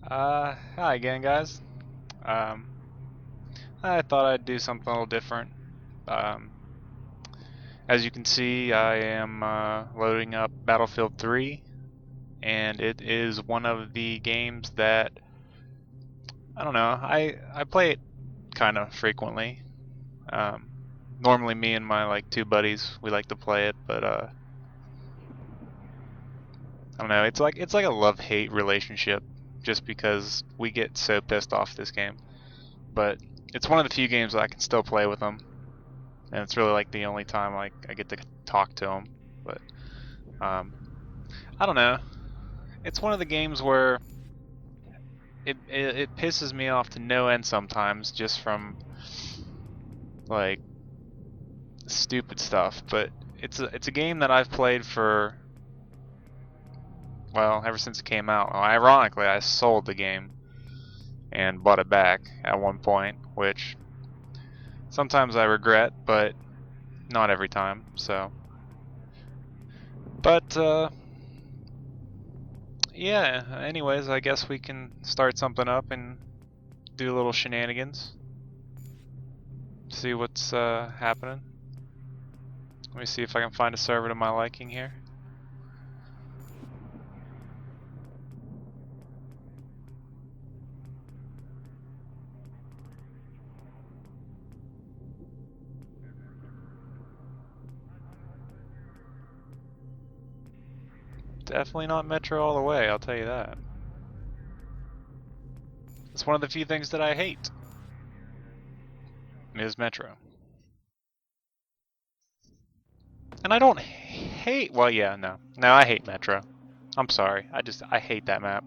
Hi again, guys. Um, I thought I'd do something a little different. Um, as you can see, I am loading up Battlefield 3, and it is one of the games that I don't know. I play it kind of frequently. Um, Normally, me and my two buddies we like to play it, but I don't know. It's like a love-hate relationship, just because we get so pissed off this game. But it's one of the few games that I can still play with them. And it's really like the only time I get to talk to him. But um, I don't know. It's one of the games where it pisses me off to no end sometimes, just from like stupid stuff. But it's a game that I've played for, well, ever since it came out. Well, ironically, I sold the game and bought it back at one point, which sometimes I regret, but not every time. So, but yeah, anyways, I guess we can start something up and do a little shenanigans. See what's happening. Let me see if I can find a server to my liking here. Definitely not Metro all the way, I'll tell you that. It's one of the few things that I hate, is Metro. And I don't hate, well, yeah, no, I hate Metro. I'm sorry, I hate that map.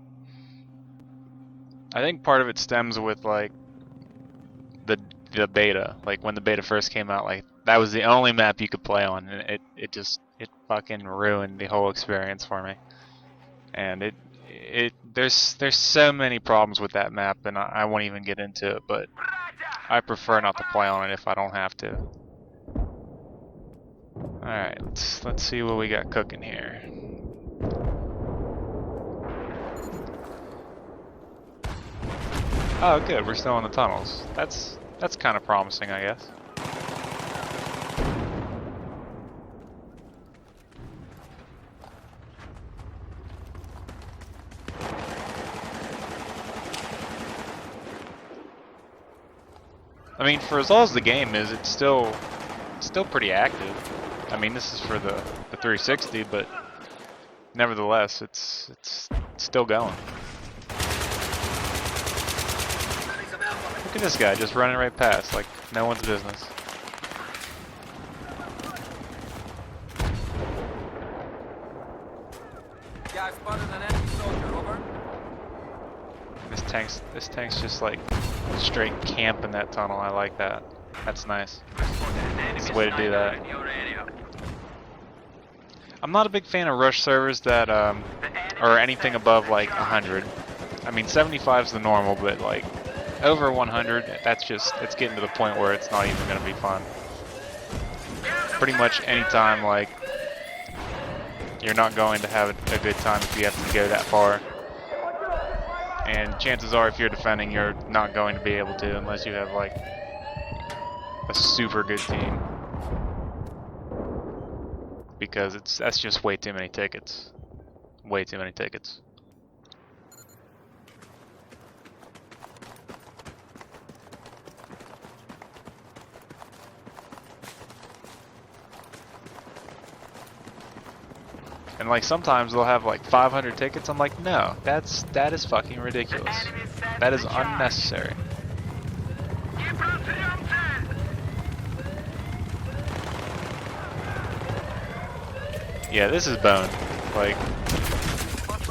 I think part of it stems with like the beta, like when the beta first came out, like that was the only map you could play on, and it fucking ruined the whole experience for me. And there's so many problems with that map, and I won't even get into it, but I prefer not to play on it if I don't have to. Alright, let's see what we got cooking here. Oh good, we're still in the tunnels. That's kind of promising, I guess. I mean, for as old as the game is, it's still pretty active. I mean, this is for the 360, but nevertheless, it's still going. Look at this guy just running right past like no one's business. Yeah, I spotted an enemy soldier, over. This tank's just like straight camp in that tunnel. I like that. That's nice. It's the way to do that. I'm not a big fan of rush servers that are anything above like 100. I mean, 75 is the normal, but like over 100, it's getting to the point where it's not even gonna be fun. Pretty much any time, like, you're not going to have a good time if you have to go that far. And chances are, if you're defending, you're not going to be able to unless you have like a super good team. Because that's just way too many tickets. Way too many tickets. And like sometimes they'll have like 500 tickets. I'm like, no, that is fucking ridiculous. That is unnecessary. Yeah, this is bone. Like,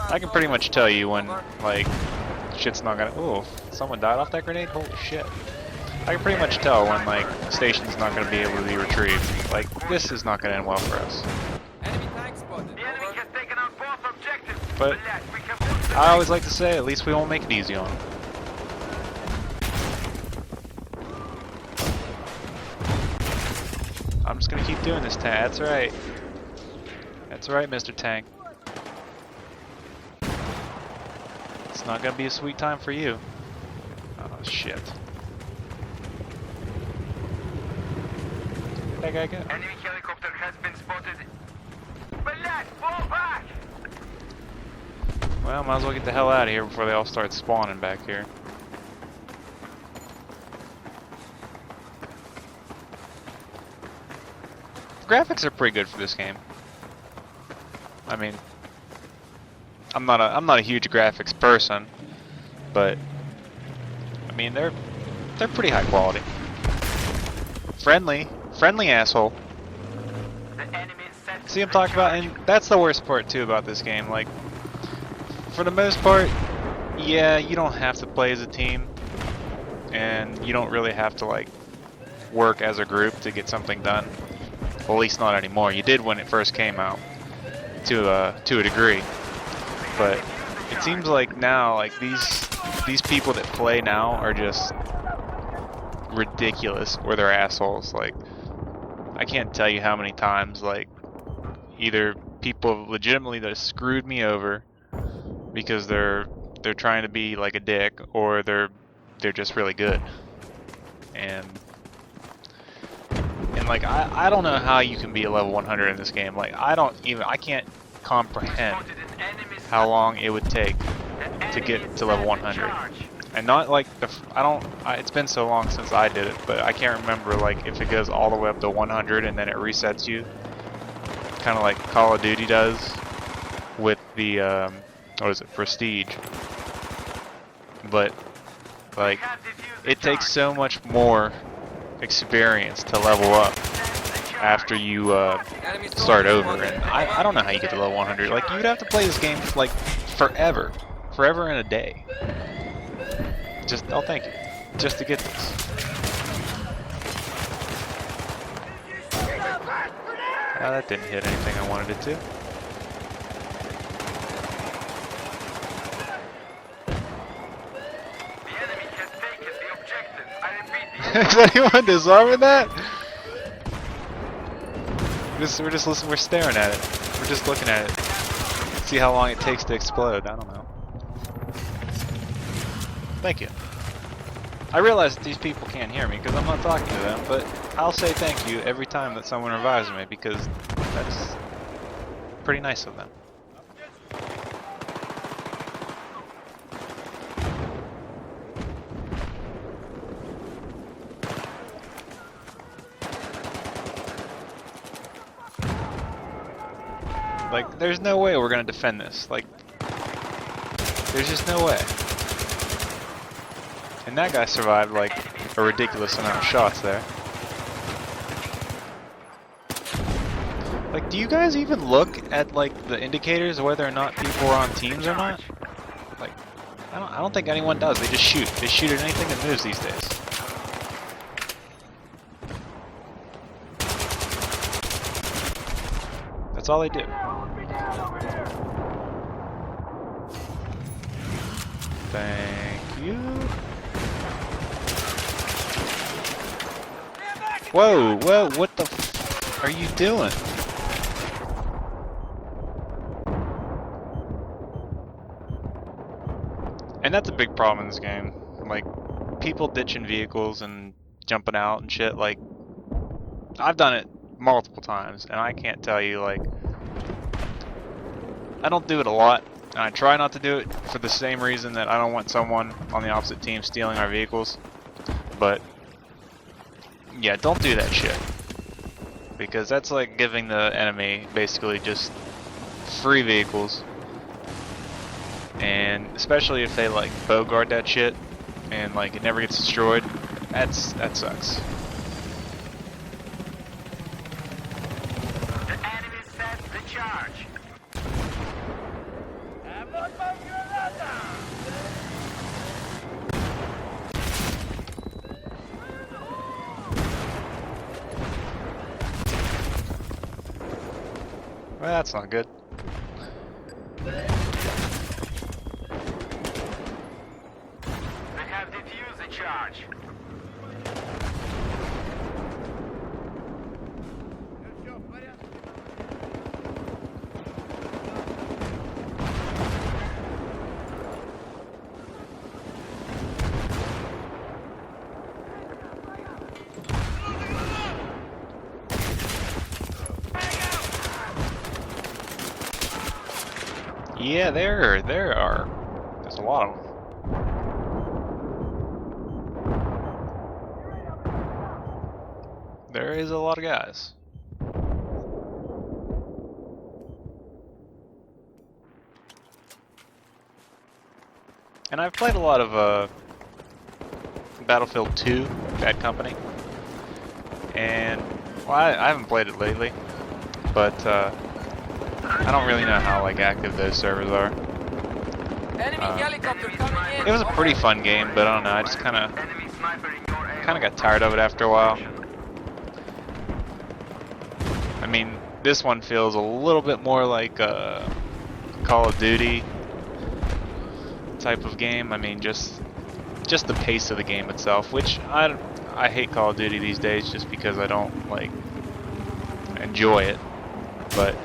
I can pretty much tell you when like shit's not gonna. Ooh, someone died off that grenade. Holy shit! I can pretty much tell when like the station's not gonna be able to be retrieved. Like, this is not gonna end well for us. But I always like to say, at least we won't make it easy on them. I'm just gonna keep doing this, Tank. That's right. That's right, Mr. Tank. It's not gonna be a sweet time for you. Oh shit. Where'd that guy go? Enemy helicopter has been spotted. Black, fall back! Well, might as well get the hell out of here before they all start spawning back here. Graphics are pretty good for this game. I mean, I'm not a huge graphics person, but I mean they're pretty high quality. Friendly asshole. The enemy set See, I'm talking about, and that's the worst part too about this game. Like, for the most part, yeah, you don't have to play as a team, and you don't really have to like work as a group to get something done. Well, at least not anymore. You did when it first came out, to a degree. But it seems like now, like these people that play now are just ridiculous, or they're assholes. Like, I can't tell you how many times, like, either people legitimately that screwed me over because they're trying to be like a dick, or they're just really good. And like I don't know how you can be a level 100 in this game. Like I can't comprehend how long it would take to get to level 100. And not like it's been so long since I did it, but I can't remember like if it goes all the way up to 100 and then it resets you, kind of like Call of Duty does with the what is it, Prestige. But like it takes so much more experience to level up after you start over, and I don't know how you get to level 100. Like, you'd have to play this game like forever in a day. Oh, thank you, just to get this. That didn't hit anything I wanted it to. Is anyone disarming that? We're staring at it. We're just looking at it. See how long it takes to explode. I don't know. Thank you. I realize that these people can't hear me because I'm not talking to them, but I'll say thank you every time that someone revives me because that's pretty nice of them. Like, there's no way we're gonna defend this. Like, there's just no way. And that guy survived, like, a ridiculous amount of shots there. Like, do you guys even look at, like, the indicators whether or not people are on teams or not? Like, I don't think anyone does. They just shoot. They shoot at anything that moves these days. That's all they do. Thank you. Whoa, what the f are you doing? And that's a big problem in this game. Like, people ditching vehicles and jumping out and shit. Like, I've done it multiple times, and I can't tell you, like, I don't do it a lot, and I try not to do it for the same reason that I don't want someone on the opposite team stealing our vehicles. But yeah, don't do that shit, because that's like giving the enemy basically just free vehicles, and especially if they like bogart that shit and like it never gets destroyed, that sucks. The enemy set the charge. Well, that's not good. They have defused the charge. Yeah, there's a lot of them. There is a lot of guys. And I've played a lot of Battlefield 2, Bad Company. And, well, I haven't played it lately, but I don't really know how like active those servers are. Enemy helicopter coming in. It was a pretty fun game, but I don't know, I just kind of got tired of it after a while. I mean, this one feels a little bit more like a Call of Duty type of game. I mean, just the pace of the game itself, which I hate Call of Duty these days just because I don't like enjoy it. But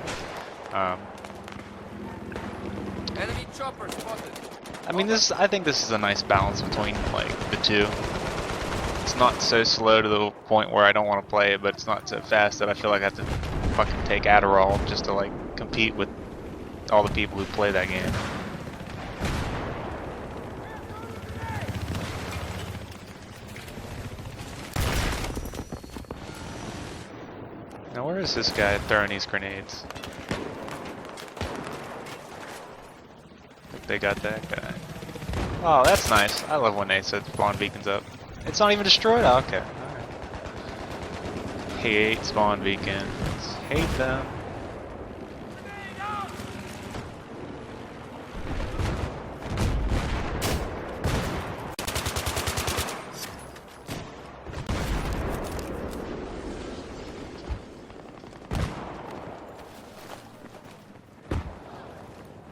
Enemy chopper spotted. I mean, I think this is a nice balance between like the two. It's not so slow to the point where I don't want to play it, but it's not so fast that I feel like I have to fucking take Adderall just to like compete with all the people who play that game. Now where is this guy throwing these grenades? I think they got that guy. Oh, that's nice. I love when they set spawn beacons up. It's not even destroyed? Oh, okay. Alright. Hate spawn beacons. Hate them.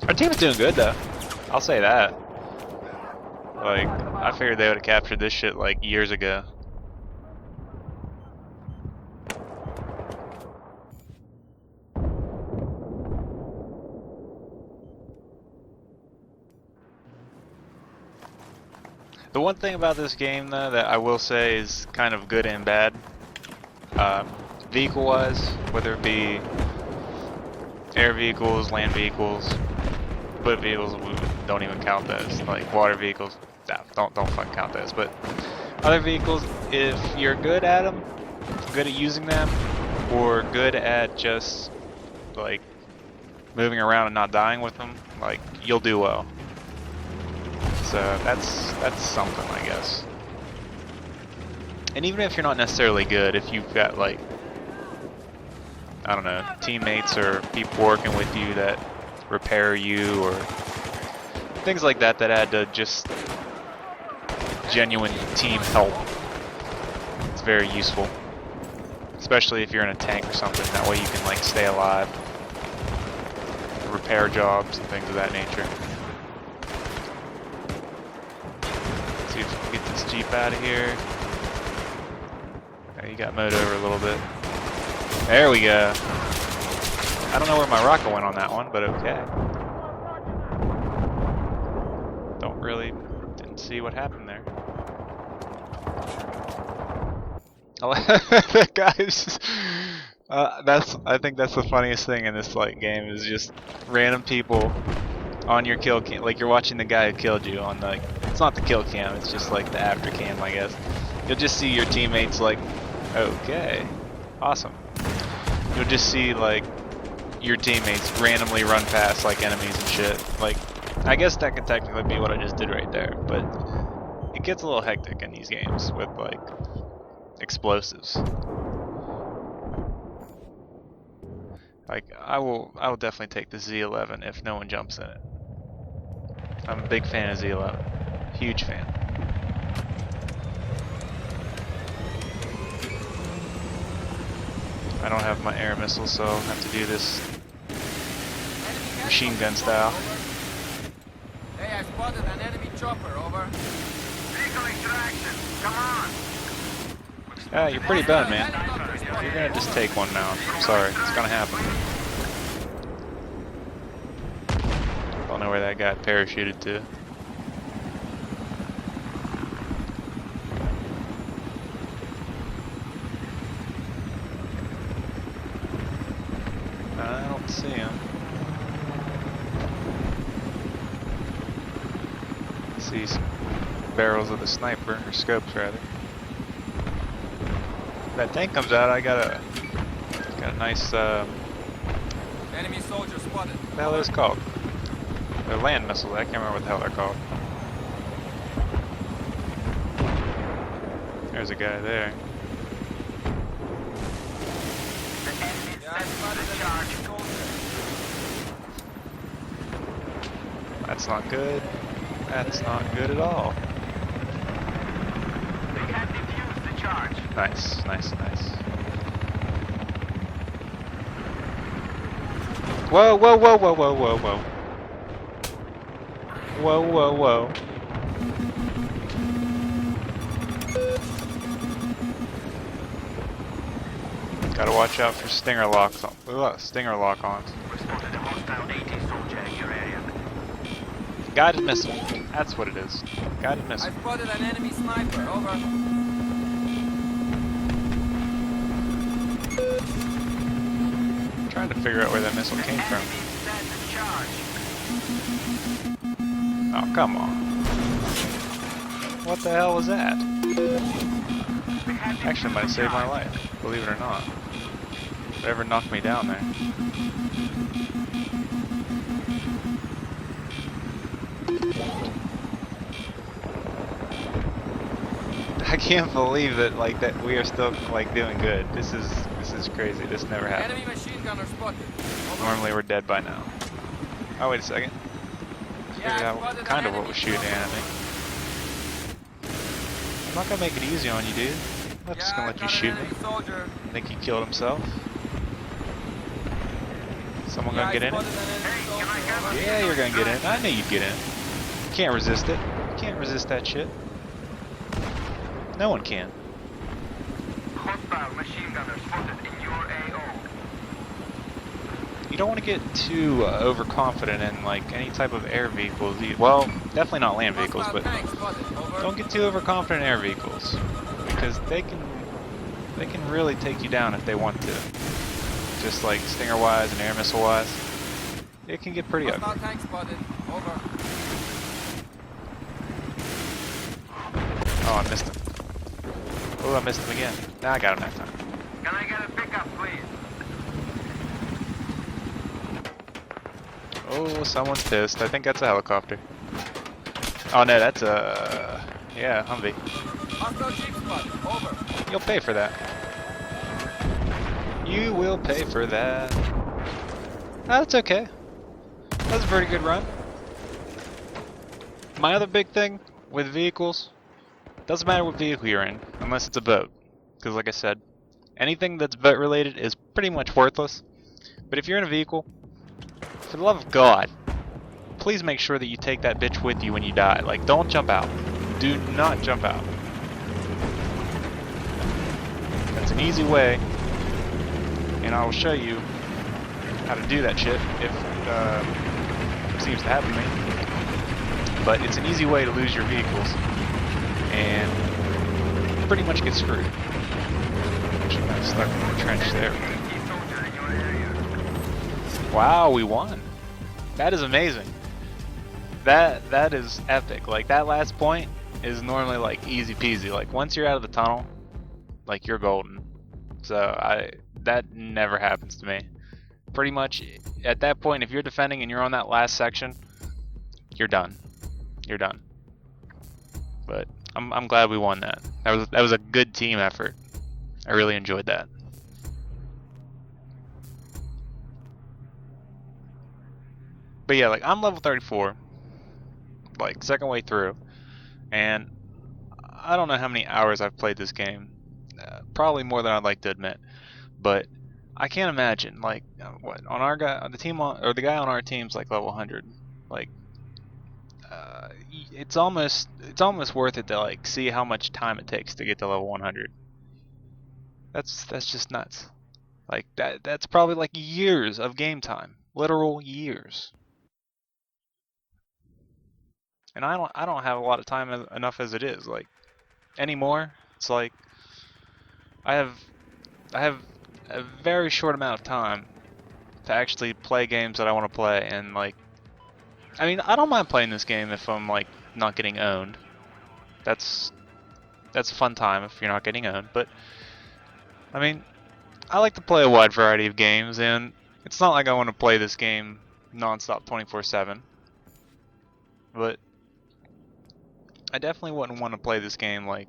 Our team is doing good though. I'll say that. Like, I figured they would have captured this shit like years ago. The one thing about this game though that I will say is kind of good and bad, vehicle-wise, whether it be air vehicles, land vehicles, foot vehicles, we don't even count those. Like water vehicles, no, don't fucking count those. But other vehicles, if you're good at them, good at using them, or good at just like moving around and not dying with them, like you'll do well. So that's something, I guess. And even if you're not necessarily good, if you've got like, I don't know, teammates or people working with you that repair you or things like that that add to just genuine team help, it's very useful. Especially if you're in a tank or something, that way you can like stay alive, repair jobs and things of that nature. Let's see if we can get this Jeep out of here. Okay, you got mowed over a little bit. There we go. I don't know where my rocket went on that one, but okay. Didn't see what happened there. The guys, I think that's the funniest thing in this like game is just random people on your kill cam. Like you're watching the guy who killed you on the, it's not the kill cam, it's just like the after cam, I guess. You'll just see your teammates like, okay, awesome. You'll just see like your teammates randomly run past like enemies and shit. Like, I guess that could technically be what I just did right there, but it gets a little hectic in these games with like explosives. Like I will definitely take the Z11 if no one jumps in it. I'm a big fan of Z11. Huge fan. I don't have my air missile, so I'll have to do this machine gun style. Hey, I spotted an enemy chopper, over. Vehicle extraction. Come on. Yeah, you're pretty bad, man. You're gonna just take one now. I'm sorry, it's gonna happen. Don't know where that guy parachuted to. I don't see him. see some barrels of the sniper, or scopes rather. If that tank comes out, I got a nice Enemy soldier spotted. what the hell are those called? They're land missiles. I can't remember what the hell they're called. There's a guy there. The enemy Yeah, I sent spotted the an charge. enemy soldier. That's not good. That's not good at all. We can defuse the charge. Nice, nice, nice. Whoa, whoa, whoa, whoa, whoa, whoa, whoa. Whoa, whoa, whoa. Gotta watch out for stinger locks on. Stinger lock-ons. We spotted a hostile AT soldier in your area. Guided missile. That's what it is. Guided I missile. spotted an enemy sniper. Over. Trying to figure out where that missile came from. Enemy sent the charge. Oh, come on. What the hell was that? We can Actually, defuse might have the saved my charge. life, believe it or not. Whatever knocked me down there. I can't believe that we are still doing good. This is crazy. This never happened. Enemy machine gunner spotted. Over. Normally we're dead by now. Oh wait a second. Yeah, Figured I out spotted an kind of what enemy was shooting soldier. at me. I'm not gonna make it easy on you, dude. I'm not just gonna let you shoot me. Enemy soldier. Think he killed himself? Someone Yeah, gonna I get in spotted it? an enemy Hey, can I soldier. come Over. in? Yeah, you're gonna get in. I knew you'd get in. You can't resist it. You can't resist that shit. No one can. Hostile machine gunner spotted in your AO. You don't want to get too overconfident in any type of air vehicles. Well, definitely not land vehicles, Hostile but tank spotted. Over. don't get too overconfident in air vehicles because they can really take you down if they want to. Just like stinger wise and air missile wise, it can get pretty Hostile ugly. tank spotted. Over. Oh, I missed him. Oh, I missed him again. Now I got him that time. Can I get a pickup, please? Oh, someone's pissed. I think that's a helicopter. Oh no, that's a Humvee. Hostile jeep spotted. Over. You'll pay for that. You will pay for that. That's okay. That's a pretty good run. My other big thing with vehicles, doesn't matter what vehicle you're in, unless it's a boat. Because like I said, anything that's boat related is pretty much worthless. But if you're in a vehicle, for the love of God, please make sure that you take that bitch with you when you die. Don't jump out. Do not jump out. That's an easy way, and I will show you how to do that shit if it seems to happen to me. But it's an easy way to lose your vehicles and pretty much get screwed. Actually, I'm stuck in the trench there. AT soldier in your area. Wow, we won. That is amazing. That is epic. That last point is normally easy peasy. Once you're out of the tunnel, you're golden. So that never happens to me. Pretty much at that point, if you're defending and you're on that last section, you're done. You're done. But I'm glad we won that. That was a good team effort. I really enjoyed that. But yeah, I'm level 34, second way through, and I don't know how many hours I've played this game. Probably more than I'd like to admit. But I can't imagine what on our guy, the team on, or the guy on our team's level 100. It's almost worth it to see how much time it takes to get to level 100. That's just nuts. That's probably years of game time, literal years. And I don't have a lot of time enough as it is. Anymore, it's I have a very short amount of time to actually play games that I want to play, and I mean, I don't mind playing this game if I'm not getting owned. That's a fun time if you're not getting owned. But I mean, I like to play a wide variety of games, and it's not like I want to play this game non-stop 24/7. But I definitely wouldn't want to play this game like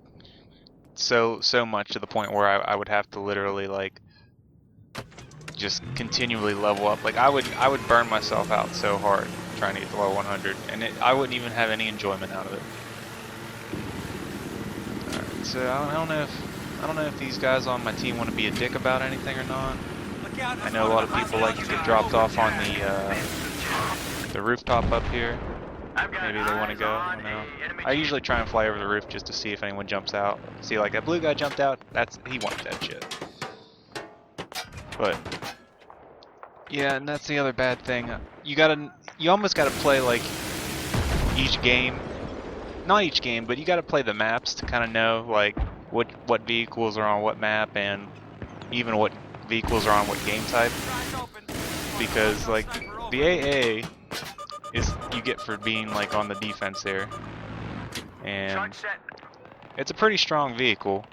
so much to the point where I would have to literally like just continually level up. Like I would burn myself out so hard trying to get to level 100, and I wouldn't even have any enjoyment out of it. Alright, so I don't know if these guys on my team want to be a dick about anything or not. I know a lot of people like to get dropped off on the rooftop up here. Maybe they want to go. I don't know. I usually try and fly over the roof just to see if anyone jumps out. See, like that blue guy jumped out. He wants that shit. But yeah, and that's the other bad thing. You almost gotta play like each game. Not each game, but you gotta play the maps to kind of know like what vehicles are on what map, and even what vehicles are on what game type. Because like the AA is you get for being like on the defense there, and it's a pretty strong vehicle.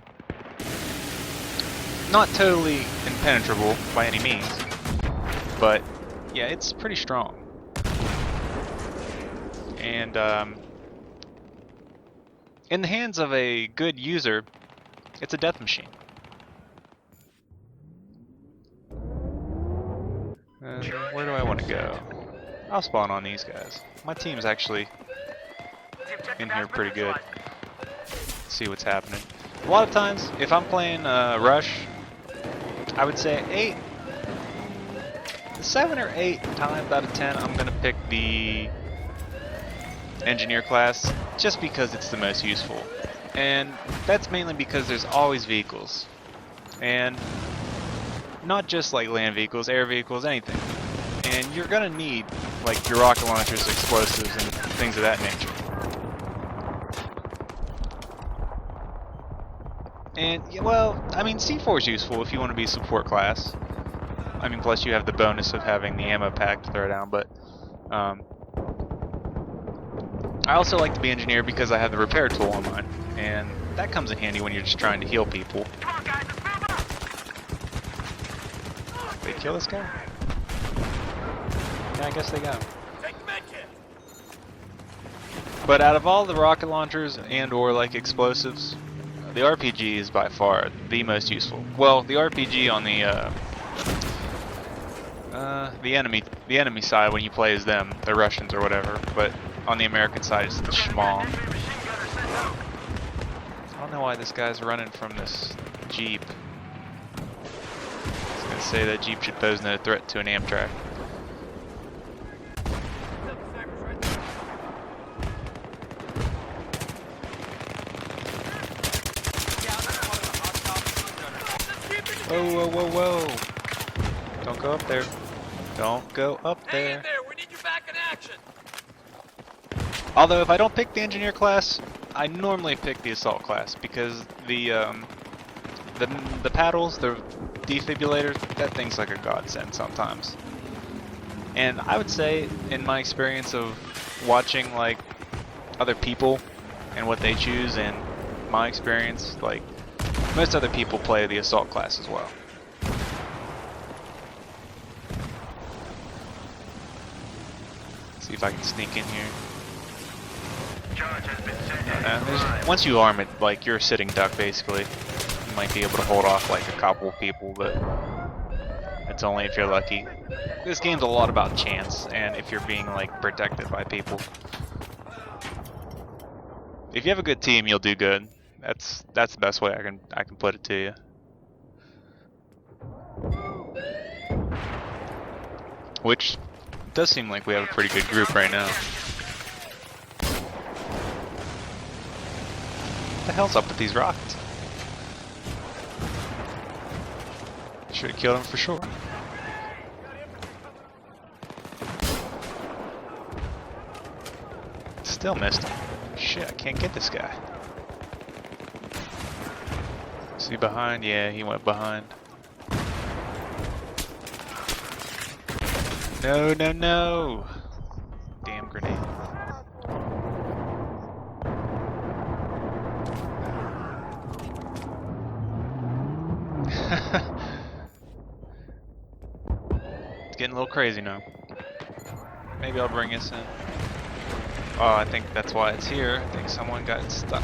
Not totally impenetrable by any means, but yeah, it's pretty strong. And in the hands of a good user, it's a death machine. Where do I want to go? I'll spawn on these guys. My team's actually in here pretty good. Let's see what's happening. A lot of times, if I'm playing Rush, I would say 7 or 8 times out of 10, I'm gonna pick the engineer class just because it's the most useful, and that's mainly because there's always vehicles, and not just like land vehicles, air vehicles, anything. And you're gonna need like your rocket launchers, explosives, and things of that nature. And yeah, well, I mean, C4 is useful if you want to be support class. I mean, plus you have the bonus of having the ammo pack to throw down. But I also like to be engineer because I have the repair tool on mine, and that comes in handy when you're just trying to heal people. They kill this guy? Yeah, I guess they got him. But out of all the rocket launchers and or like explosives, the RPG is by far the most useful. Well, the RPG on the enemy side when you play as them, the Russians or whatever, but on the American side it's the Schmall. I don't know why this guy's running from this Jeep. I was gonna say that Jeep should pose no threat to an Amtrak. Whoa, whoa, whoa, whoa. Don't go up there. Don't go up there. Hang in there, we need you back in action. Although if I don't pick the engineer class, I normally pick the assault class because the paddles, the defibrillator, that thing's like a godsend sometimes. And I would say, in my experience of watching like other people and what they choose, and my experience, like most other people play the assault class as well. See if I can sneak in here. Once you arm it, like you're a sitting duck basically. You might be able to hold off like a couple of people, but it's only if you're lucky. This game's a lot about chance, and if you're being like protected by people. If you have a good team, you'll do good. That's the best way I can put it to you. Which does seem like we have a pretty good group right now. What the hell's up with these rockets? Should have killed him for sure. Still missed him. Shit, I can't get this guy. Is he behind? Yeah, he went behind. No, no, no! Damn grenade. getting a little crazy now. Maybe I'll bring us in. Oh, I think that's why it's here. I think someone got stuck.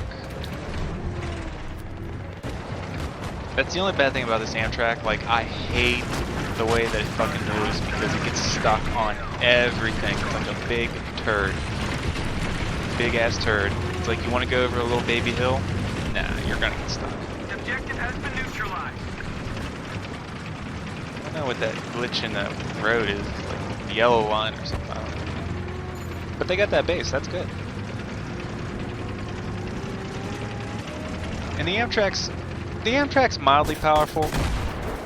That's the only bad thing about this Amtrak. Like, I hate the way that it fucking moves because it gets stuck on everything. It's like a big turd. Big ass turd. It's like you want to go over a little baby hill. Nah, you're gonna get stuck. The objective has been neutralized. I don't know what that glitch in the road is. It's like the yellow line or something. I don't know. But they got that base. That's good. And the Amtrak's mildly powerful.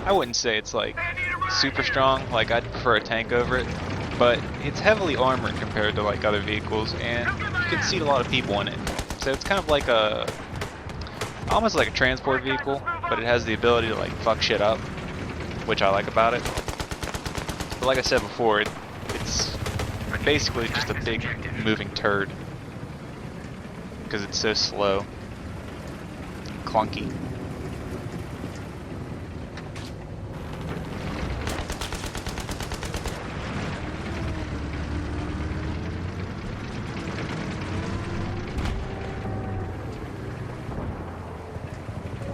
I wouldn't say it's like super strong. Like, I'd prefer a tank over it. But it's heavily armored compared to like other vehicles, and you can seat a lot of people in it. So it's kind of like almost like a transport vehicle, but it has the ability to like fuck shit up, which I like about it. But like I said before, it's basically just a big moving turd because it's so slow, clunky.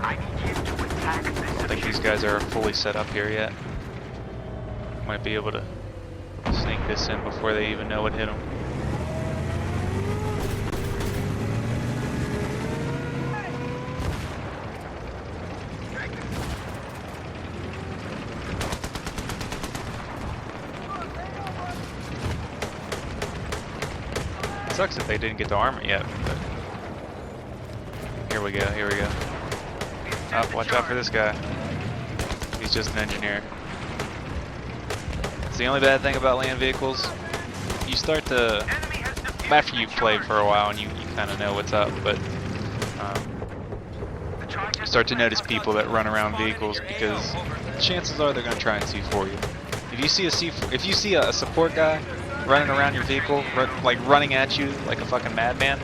I need you to attack this. I don't think these guys are fully set up here yet. Might be able to sneak this in before they even know what hit them. It sucks that they didn't get the armor yet, but here we go, here we go. Oh, watch out for this guy. He's just an engineer. It's the only bad thing about land vehicles. You start to, after you've played for a while and you kind of know what's up, but you start to notice people that run around vehicles because chances are they're going to try and C4 you. If you see a support guy running around your vehicle, like running at you like a fucking madman,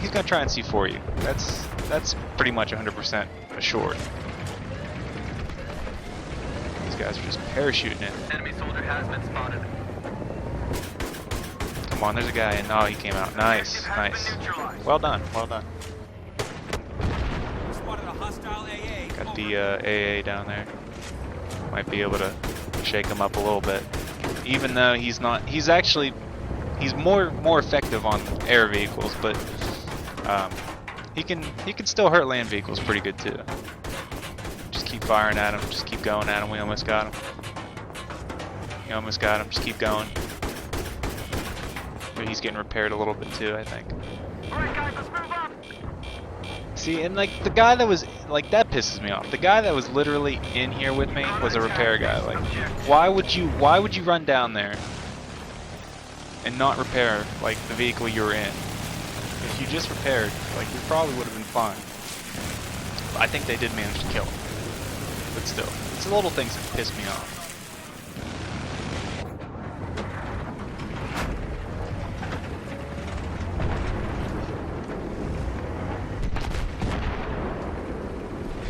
he's going to try and C4 you. That's pretty much 100% assured. These guys are just parachuting in. Enemy soldier has been spotted. Come on, there's a guy in. Oh, he came out. Nice, nice. Well done, well done. Spotted a hostile AA. Got the AA down there. Might be able to shake him up a little bit. Even though he's not, he's more effective on air vehicles, but he can still hurt land vehicles pretty good too. Just keep firing at him. Just keep going at him. We almost got him. We almost got him. Just keep going. But he's getting repaired a little bit too, I think. Alright guys, let's move up. See, and like the guy that was like, that pisses me off. The guy that was literally in here with me was a repair guy. Like, why would you run down there and not repair like the vehicle you were in? If you just repaired, like, you probably would have been fine. I think they did manage to kill him. But still, it's the little things that piss me off.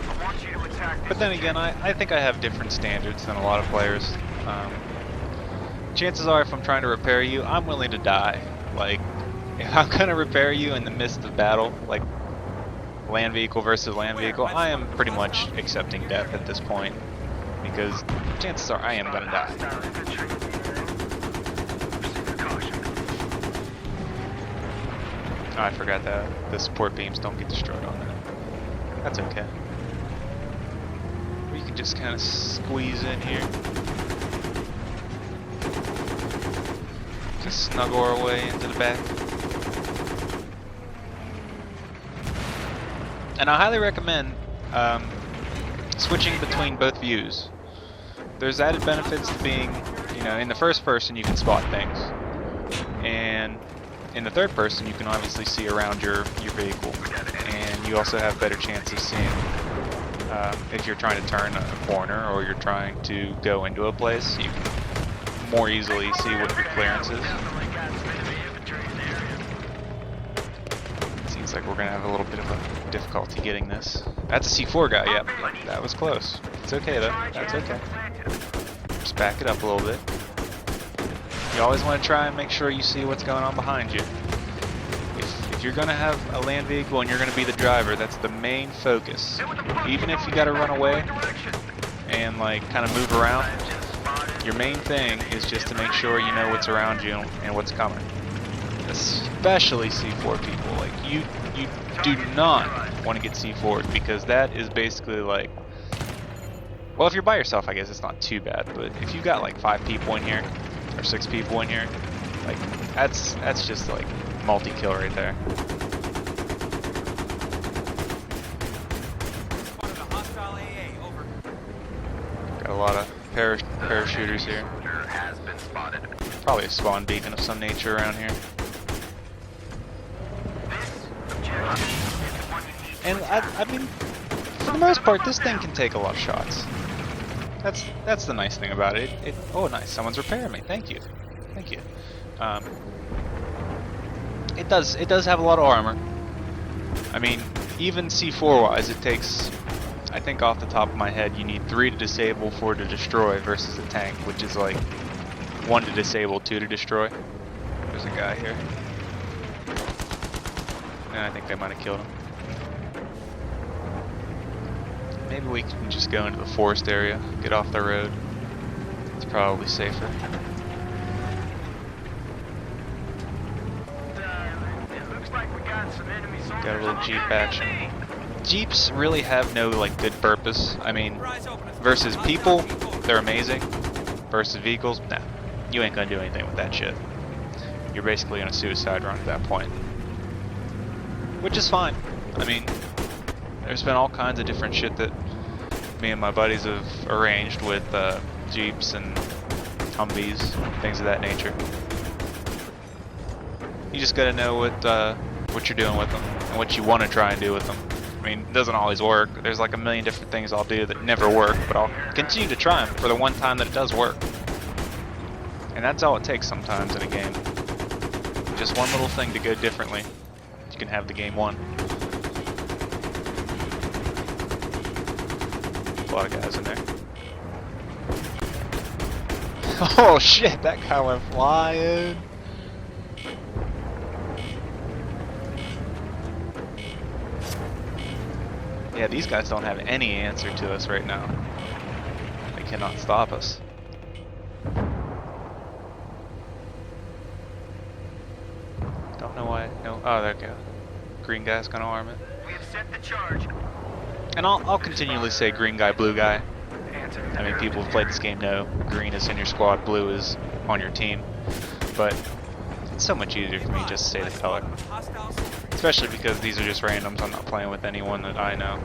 I want you to attack this. But then again, I think I have different standards than a lot of players. Chances are, if I'm trying to repair you, I'm willing to die. Like, if I'm gonna repair you in the midst of battle, like land vehicle versus land vehicle, I am pretty much accepting death at this point, because chances are I am gonna die. Oh, I forgot that the support beams don't get destroyed on that. That's okay. We can just kind of squeeze in here. Just snuggle our way into the back. And I highly recommend switching between both views. There's added benefits to being, you know, in the first person you can spot things, and in the third person you can obviously see around your vehicle, and you also have better chance of seeing if you're trying to turn a corner or you're trying to go into a place. You can more easily see what your clearance is. Seems like we're gonna have a little bit of a difficulty getting this. That's a C4 guy, yep. That was close. It's okay though. That's okay. Just back it up a little bit. You always want to try and make sure you see what's going on behind you. If you're going to have a land vehicle and you're going to be the driver, that's the main focus. Even if you got to run away and like kind of move around, your main thing is just to make sure you know what's around you and what's coming. Especially C4 people. Like you do not want to get C4'd, because that is basically like, well, if you're by yourself, I guess it's not too bad, but if you've got like 5 people in here or 6 people in here, like that's just like multi-kill right there. Got a lot of parachuters here. Probably a spawn beacon of some nature around here. And I mean, for the most part, this thing can take a lot of shots. That's the nice thing about it. Oh, nice! Someone's repairing me. Thank you, thank you. It does have a lot of armor. I mean, even C4 wise, it takes, I think off the top of my head, you need 3 to disable, 4 to destroy, versus a tank, which is like 1 to disable, 2 to destroy. There's a guy here. And I think they might have killed him. Maybe we can just go into the forest area, get off the road. It's probably safer. Got a little Jeep action. Jeeps really have no like good purpose. I mean, versus people, they're amazing. Versus vehicles, nah. You ain't gonna do anything with that shit. You're basically on a suicide run at that point. Which is fine. I mean, there's been all kinds of different shit that me and my buddies have arranged with Jeeps and Humvees, things of that nature. You just gotta know what you're doing with them and what you want to try and do with them. I mean, it doesn't always work. There's like a million different things I'll do that never work, but I'll continue to try them for the one time that it does work. And that's all it takes sometimes in a game. Just one little thing to go differently. You can have the game won. A lot of guys in there. Oh shit, that guy went flying. Yeah, these guys don't have any answer to us right now. They cannot stop us. Don't know why. No. Oh, there we go. Green guy's gonna arm it. We have set the charge. And I'll continually say green guy, blue guy. I mean, people who've played this game know green is in your squad, blue is on your team. But it's so much easier for me just to say the color. Especially because these are just randoms. I'm not playing with anyone that I know.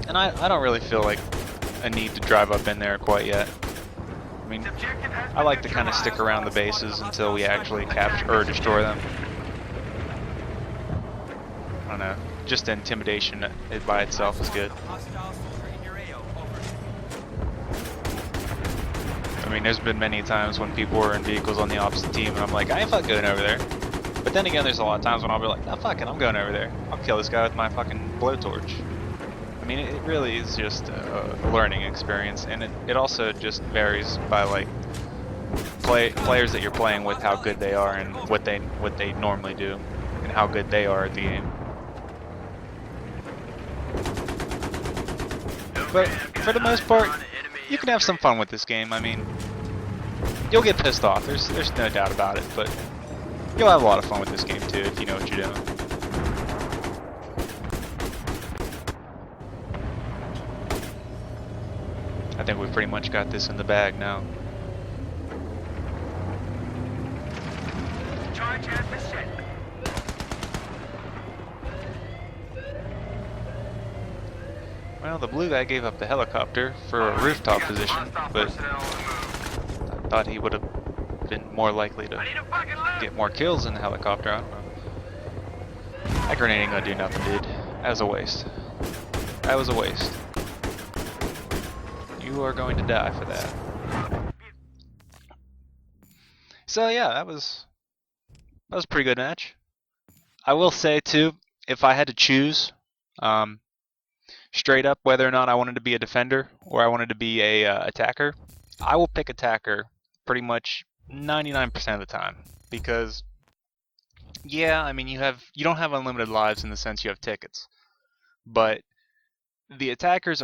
And I don't really feel like a need to drive up in there quite yet. I mean, I like to kind of stick around the bases until we actually capture or destroy them. I don't know. Just intimidation by itself is good. I mean, there's been many times when people were in vehicles on the opposite team, and I'm like, I ain't fucking going over there. But then again, there's a lot of times when I'll be like, no, fuck it, I'm going over there. I'll kill this guy with my fucking blowtorch. I mean, it really is just a learning experience, and it also just varies by like players that you're playing with, how good they are, and what they normally do, and how good they are at the game. But for the most part, you can have some fun with this game. I mean, you'll get pissed off. There's no doubt about it. But you'll have a lot of fun with this game too if you know what you're doing. I think we've pretty much got this in the bag now. Charge has been set. Well, the blue guy gave up the helicopter for a rooftop position, but I thought he would have been more likely to get more kills in the helicopter. I don't know. That grenade ain't gonna do nothing, dude. That was a waste. That was a waste. You are going to die for that. So yeah, that was a pretty good match. I will say too, if I had to choose, straight up whether or not I wanted to be a defender or I wanted to be a attacker, I will pick attacker pretty much 99% of the time because yeah, I mean you don't have unlimited lives in the sense you have tickets, but the attackers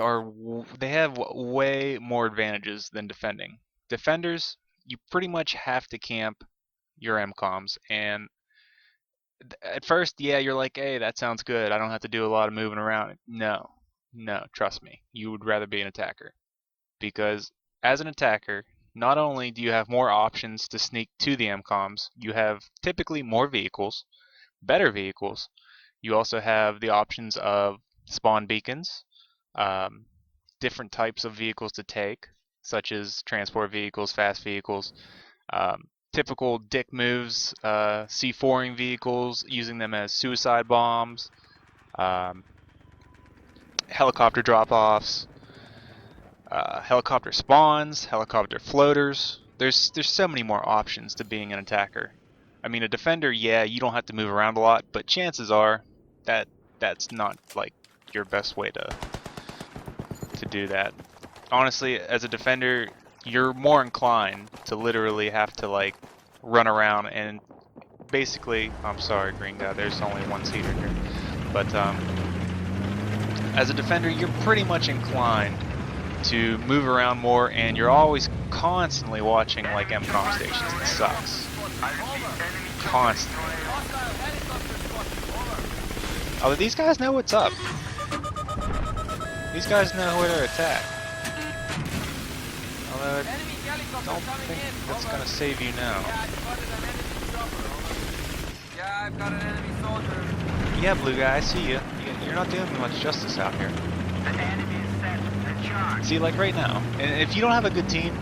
they have way more advantages than defending. Defenders, you pretty much have to camp your MCOMs, and at first, yeah, you're like, hey, that sounds good. I don't have to do a lot of moving around. No, no, trust me, you would rather be an attacker because as an attacker, not only do you have more options to sneak to the MCOMs, you have typically more vehicles, better vehicles. You also have the options of spawn beacons, um, different types of vehicles to take, such as transport vehicles, fast vehicles, typical dick moves, C4ing vehicles, using them as suicide bombs, um, helicopter drop-offs, helicopter spawns, helicopter floaters. There's so many more options to being an attacker. I mean, a defender, yeah, you don't have to move around a lot, but chances are that that's not like your best way to do that. Honestly, as a defender, you're more inclined to literally have to like run around and basically, I'm sorry, green guy, there's only one seater here, but as a defender, you're pretty much inclined to move around more, and you're always constantly watching like MCOM stations. It sucks. Constantly. Oh, these guys know what's up. These guys know where to attack. Although I don't think that's gonna save you now. Yeah, I've got an enemy soldier. Yeah, blue guy, I see you. You're not doing me much justice out here. The enemy is set the charge. See, like right now, and if you don't have a good team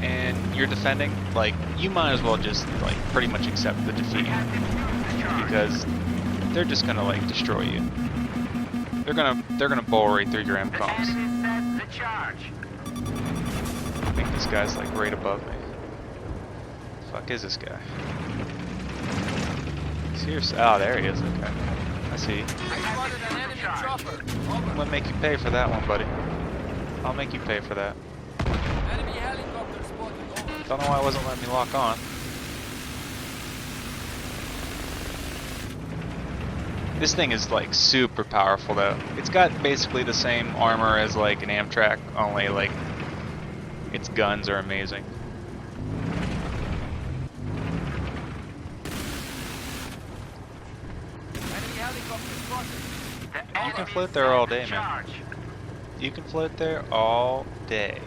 and you're defending, like you might as well just like pretty much accept the defeat because they're just gonna like destroy you. They're gonna bowl right through your The MCOMs. enemy set the charge. I think this guy's like right above me. The fuck is this guy? Seriously? Oh, there he is. Okay, I see. I spotted an enemy chopper. I'm gonna make you pay for that one, buddy. I'll make you pay for that. Enemy helicopter spotted. Over. Don't know why it wasn't letting me lock on. This thing is like super powerful though. It's got basically the same armor as like an Amtrak, only like its guns are amazing. Enemy helicopter spotted. The You can enemy float is there set all the day, man. charge. You can float there all day.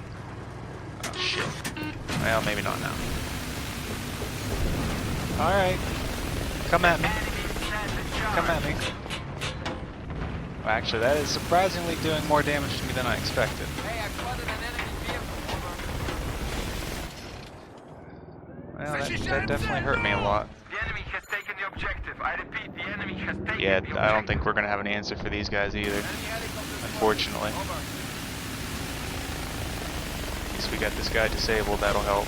Oh shit. Well, maybe not now. Alright. Come at me. Enemy set the charge. Come at me. Well, actually, that is surprisingly doing more damage to me than I expected. Hey, I spotted an enemy vehicle. Over. Well, that definitely hurt me a lot. The enemy has taken the objective. I repeat, the enemy has taken Yeah, the objective. I don't think we're gonna have an answer for these guys either. Enemy helicopter Unfortunately. spotted. Over. At least we got this guy disabled, that'll help.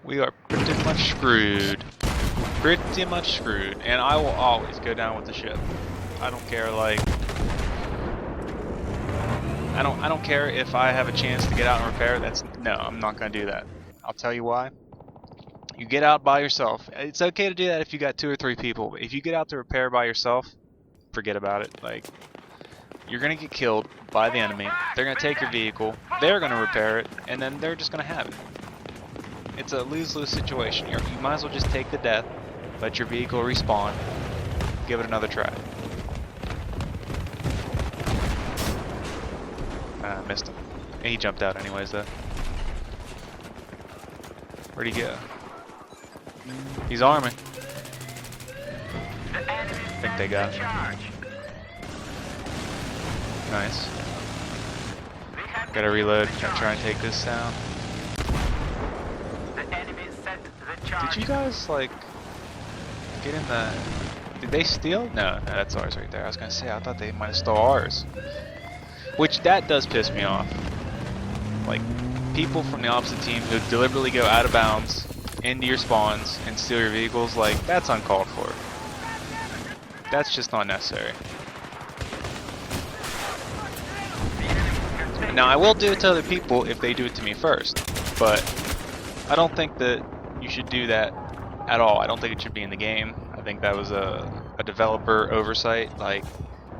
We are pretty much screwed. Pretty much screwed. And I will always go down with the ship. I don't care, like... I don't care if I have a chance to get out and repair. No, I'm not gonna do that. I'll tell you why. You get out by yourself. It's okay to do that if you got 2 or 3 people. But if you get out to repair by yourself, forget about it. Like, you're gonna get killed by the enemy. They're gonna take your vehicle. They're gonna repair it, and then they're just gonna have it. It's a lose-lose situation. You might as well just take the death, let your vehicle respawn, give it another try. Missed him. He jumped out anyways, though. Where'd he go? He's arming. The enemy I think they got the him. charge. Nice. We have Gotta reload. the Gonna try and take this down. The enemy set the charge. Did you guys, like, get in the... Did they steal? No, that's ours right there. I was gonna say, I thought they might have stole ours. Which, that does piss me off. Like, people from the opposite team who deliberately go out of bounds into your spawns and steal your vehicles, like, that's uncalled for. that's just not necessary. Now I will do it to other people if they do it to me first, but I don't think that you should do that at all. I don't think it should be in the game. I think that was a developer oversight. Like,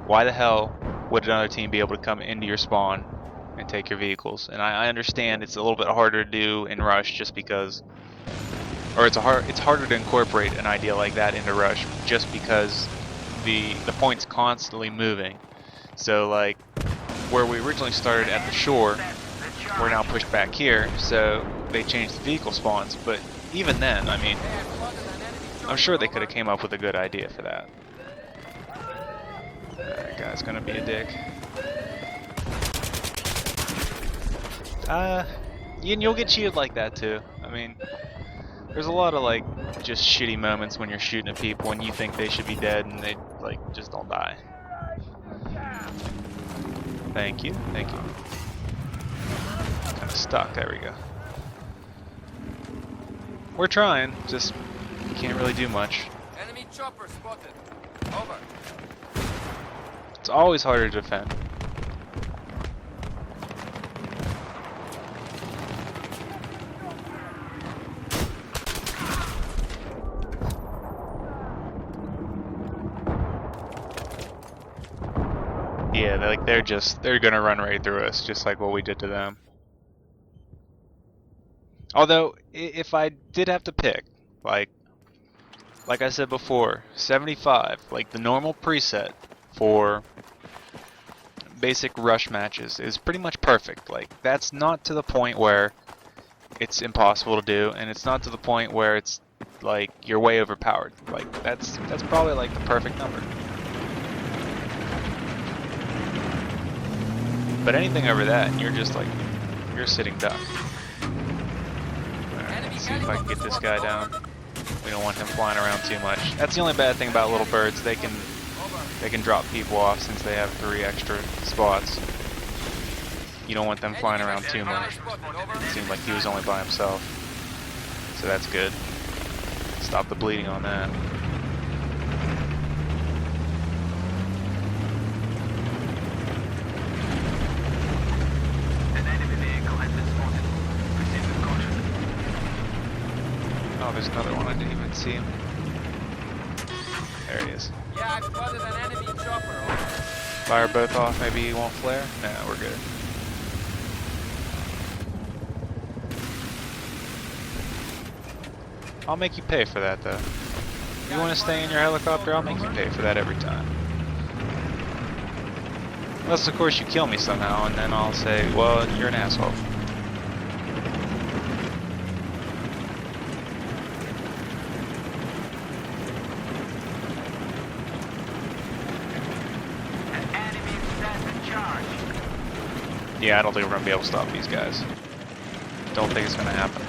why the hell would another team be able to come into your spawn and take your vehicles? And I understand it's a little bit harder to do in Rush just because, or it's harder to incorporate an idea like that into Rush just because the point's constantly moving. So like, where we originally started at the shore, we're now pushed back here, so they changed the vehicle spawns. But even then, I mean, I'm sure they could have came up with a good idea for that. That guy's gonna be a dick. You'll get cheated like that too. I mean, there's a lot of like just shitty moments when you're shooting at people and you think they should be dead and they like just don't die. Thank you, thank you. Kind of stuck. There we go. We're trying, just can't really do much. Enemy chopper spotted. Over. It's always harder to defend. Yeah, they're gonna run right through us, just like what we did to them. Although, if I did have to pick, like I said before, 75, like the normal preset for basic rush matches is pretty much perfect. Like, that's not to the point where it's impossible to do, and it's not to the point where it's like you're way overpowered. Like, that's probably like the perfect number. But anything over that, you're just like, you're a sitting duck. Alright, let's see if I can get this guy down. We don't want him flying around too much. That's the only bad thing about little birds. They can drop people off since they have 3 extra spots. You don't want them flying around too much. It seemed like he was only by himself. So that's good. Stop the bleeding on that. Oh, there's another one. I didn't even see him. There he is. Yeah, I spotted an enemy chopper. Over. Fire both off. Maybe he won't flare. No, we're good. I'll make you pay for that, though. If you want to stay in your helicopter, I'll make you pay for that every time. Unless, of course, you kill me somehow, and then I'll say, well, you're an asshole. Yeah, I don't think we're going to be able to stop these guys. Don't think it's going to happen.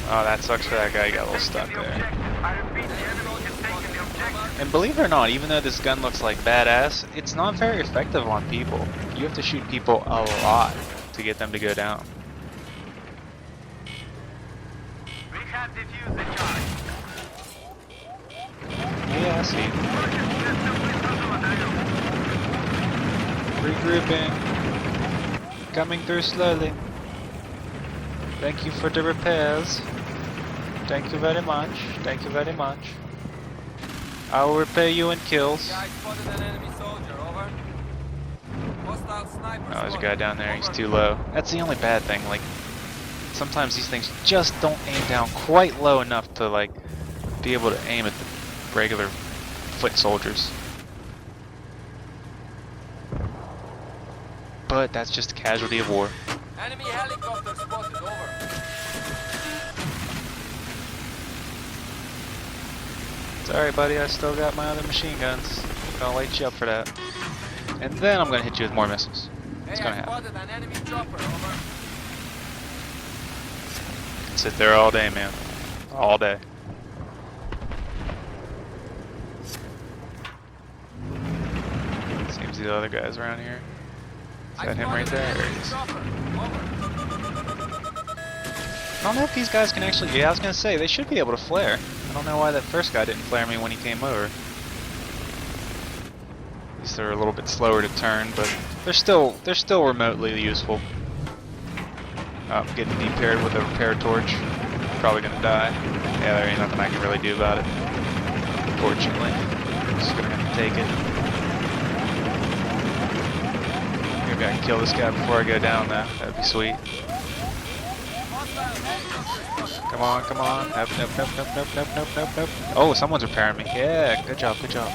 Oh, that sucks for that guy. He got a little stuck there. And believe it or not, even though this gun looks like badass, it's not very effective on people. You have to shoot people a lot to get them to go down. We have defused the charge. Yeah, I see. Regrouping. Coming through slowly. Thank you for the repairs. Thank you very much. Thank you very much. I will repay you in kills. Yeah, I spotted an enemy soldier. Over. Hostile sniper. Oh, there's a guy down there. He's too low. That's the only bad thing. Like, sometimes these things just don't aim down quite low enough to like be able to aim at the regular foot soldiers. But that's just a casualty of war. Enemy helicopter spotted. Over. It's alright, buddy. I still got my other machine guns. I'm gonna light you up for that. And then I'm gonna hit you with more missiles. It's gonna happen. Spotted an enemy chopper. Over. Sit there all day, man. All day. Where's the other guys around here? Is I that him right spotted there? an There he enemy is. chopper. Over. I don't know if these guys can actually... Yeah, I was gonna say, they should be able to flare. I don't know why that first guy didn't flare me when he came over. At least they're a little bit slower to turn, but they're still remotely useful. Oh, getting de-paired with a repair torch. Probably gonna die. Yeah, there ain't nothing I can really do about it. Unfortunately. Just gonna have to take it. Maybe I can kill this guy before I go down though. That'd be sweet. Come on, come on. Nope, nope, nope, nope, nope, nope, nope, nope, nope. Oh, someone's repairing me. Yeah, good job, good job.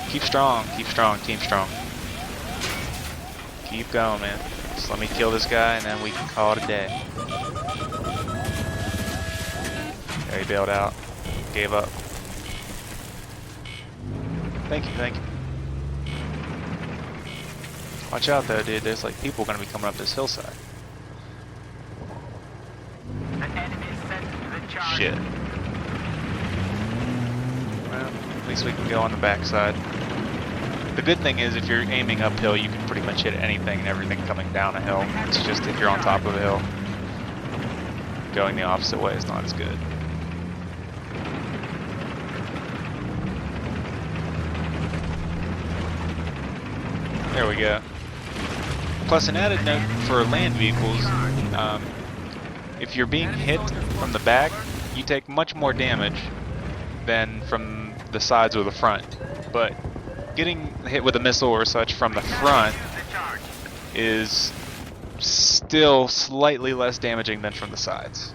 Keep strong, team strong. Keep going, man. Just let me kill this guy and then we can call it a day. Yeah, he bailed out. Gave up. Thank you, thank you. Watch out though, dude. There's like people gonna be coming up this hillside. An enemy is sent to the charge. Shit. Well, at least we can go on the backside. The good thing is if you're aiming uphill, you can pretty much hit anything and everything coming down a hill. It's just if you're on top of a hill, going the opposite way is not as good. There we go. Plus, an added note for land vehicles, if you're being hit from the back, you take much more damage than from the sides or the front. But getting hit with a missile or such from the front is still slightly less damaging than from the sides.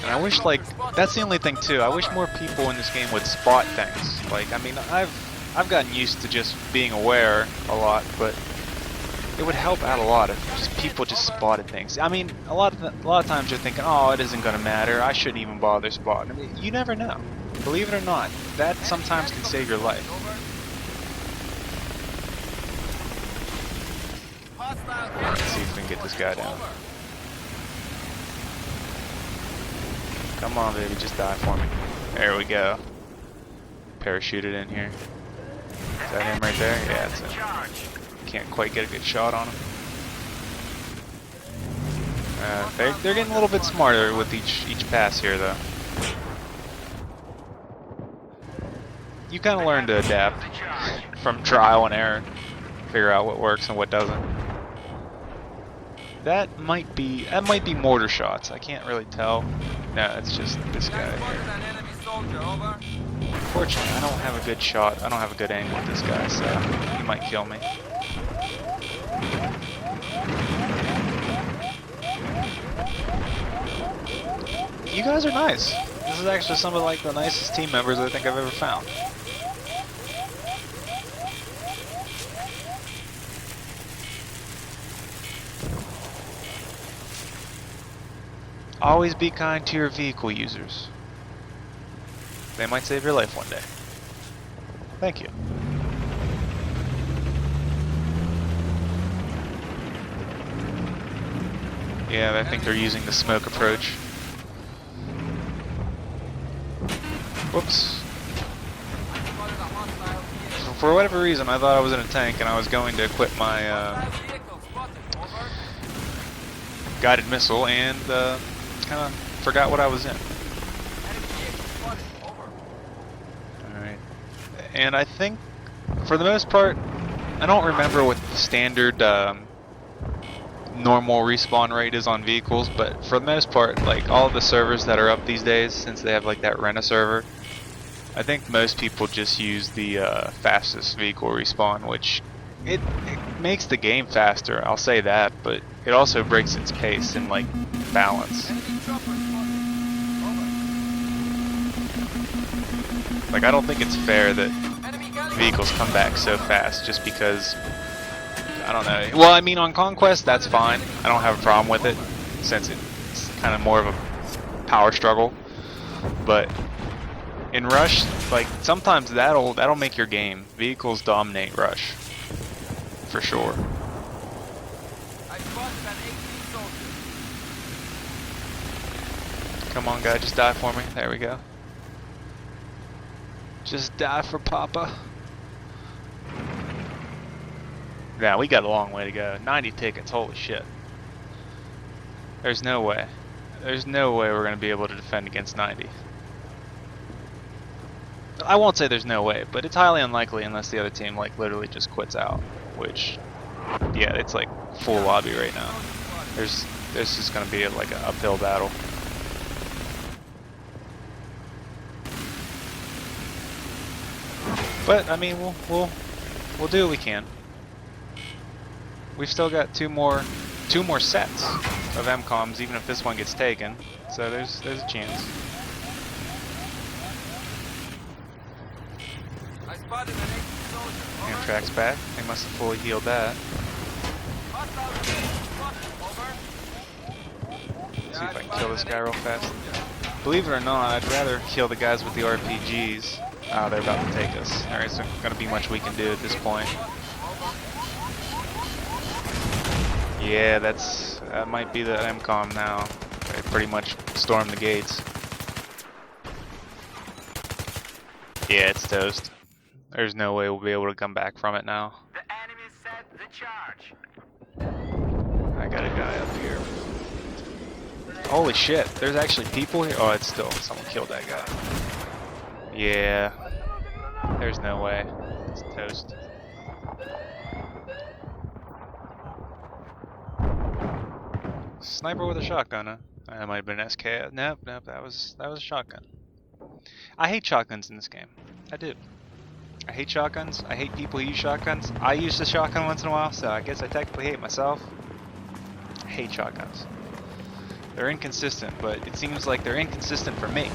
And I wish, like, that's the only thing too. I wish more people in this game would spot things. Like, I mean, I've gotten used to just being aware a lot, but it would help out a lot if just people just spotted things. I mean, a lot of times you're thinking, oh, it isn't gonna matter. I shouldn't even bother spotting. I mean, you never know. Believe it or not, that sometimes can save your life. Let's see if we can get this guy down. Come on, baby, just die for me. There we go. Parachuted in here. Is that him right there? Yeah, it's him. Can't quite get a good shot on him. They're getting a little bit smarter with each pass here, though. You kind of learn to adapt from trial and error, figure out what works and what doesn't. That might be mortar shots. I can't really tell. No, it's just this guy here. Unfortunately, I don't have a good shot. I don't have a good angle with this guy, so he might kill me. You guys are nice. This is actually some of like the nicest team members I think I've ever found. Always be kind to your vehicle users. They might save your life one day. Thank you. Yeah, I think they're using the smoke approach. Whoops. For whatever reason, I thought I was in a tank and I was going to equip my guided missile and kind of forgot what I was in. Alright. And I think, for the most part, I don't remember what the standard normal respawn rate is on vehicles, but for the most part, like all of the servers that are up these days, since they have like that rent a server, I think most people just use the fastest vehicle respawn, which it makes the game faster, I'll say that, but it also breaks its pace and like balance. Like, I don't think it's fair that vehicles come back so fast just because, I don't know. Well, I mean, on Conquest, that's fine. I don't have a problem with it, since it's kind of more of a power struggle. But in Rush, like, sometimes that'll make your game. Vehicles dominate Rush, for sure. Come on, guy, just die for me. There we go. Just die for Papa. Yeah, we got a long way to go. 90 tickets, holy shit. There's no way. There's no way we're going to be able to defend against 90. I won't say there's no way, but it's highly unlikely unless the other team like literally just quits out. Which, yeah, it's like full lobby right now. This is going to be like an uphill battle. But I mean, we'll do what we can. We've still got two more sets of MCOMs, even if this one gets taken. So there's a chance. I spotted an enemy soldier. Over. Amtrak's back. They must have fully healed that. Hostile spotted. Over. See if I can kill this guy real fast. Believe it or not, I'd rather kill the guys with the RPGs. Oh, they're about to take us. There isn't going to be much we can do at this point. Yeah, that might be the MCOM now. They pretty much stormed the gates. Yeah, it's toast. There's no way we'll be able to come back from it now. The enemy set the charge. I got a guy up here. Holy shit, there's actually people here? Oh, it's still, someone killed that guy. Yeah, there's no way. It's toast. Sniper with a shotgun, huh? That might have been SK. Nope, that was a shotgun. I hate shotguns in this game. I do. I hate shotguns. I hate people who use shotguns. I use the shotgun once in a while, so I guess I technically hate myself. I hate shotguns. They're inconsistent, but it seems like they're inconsistent for me.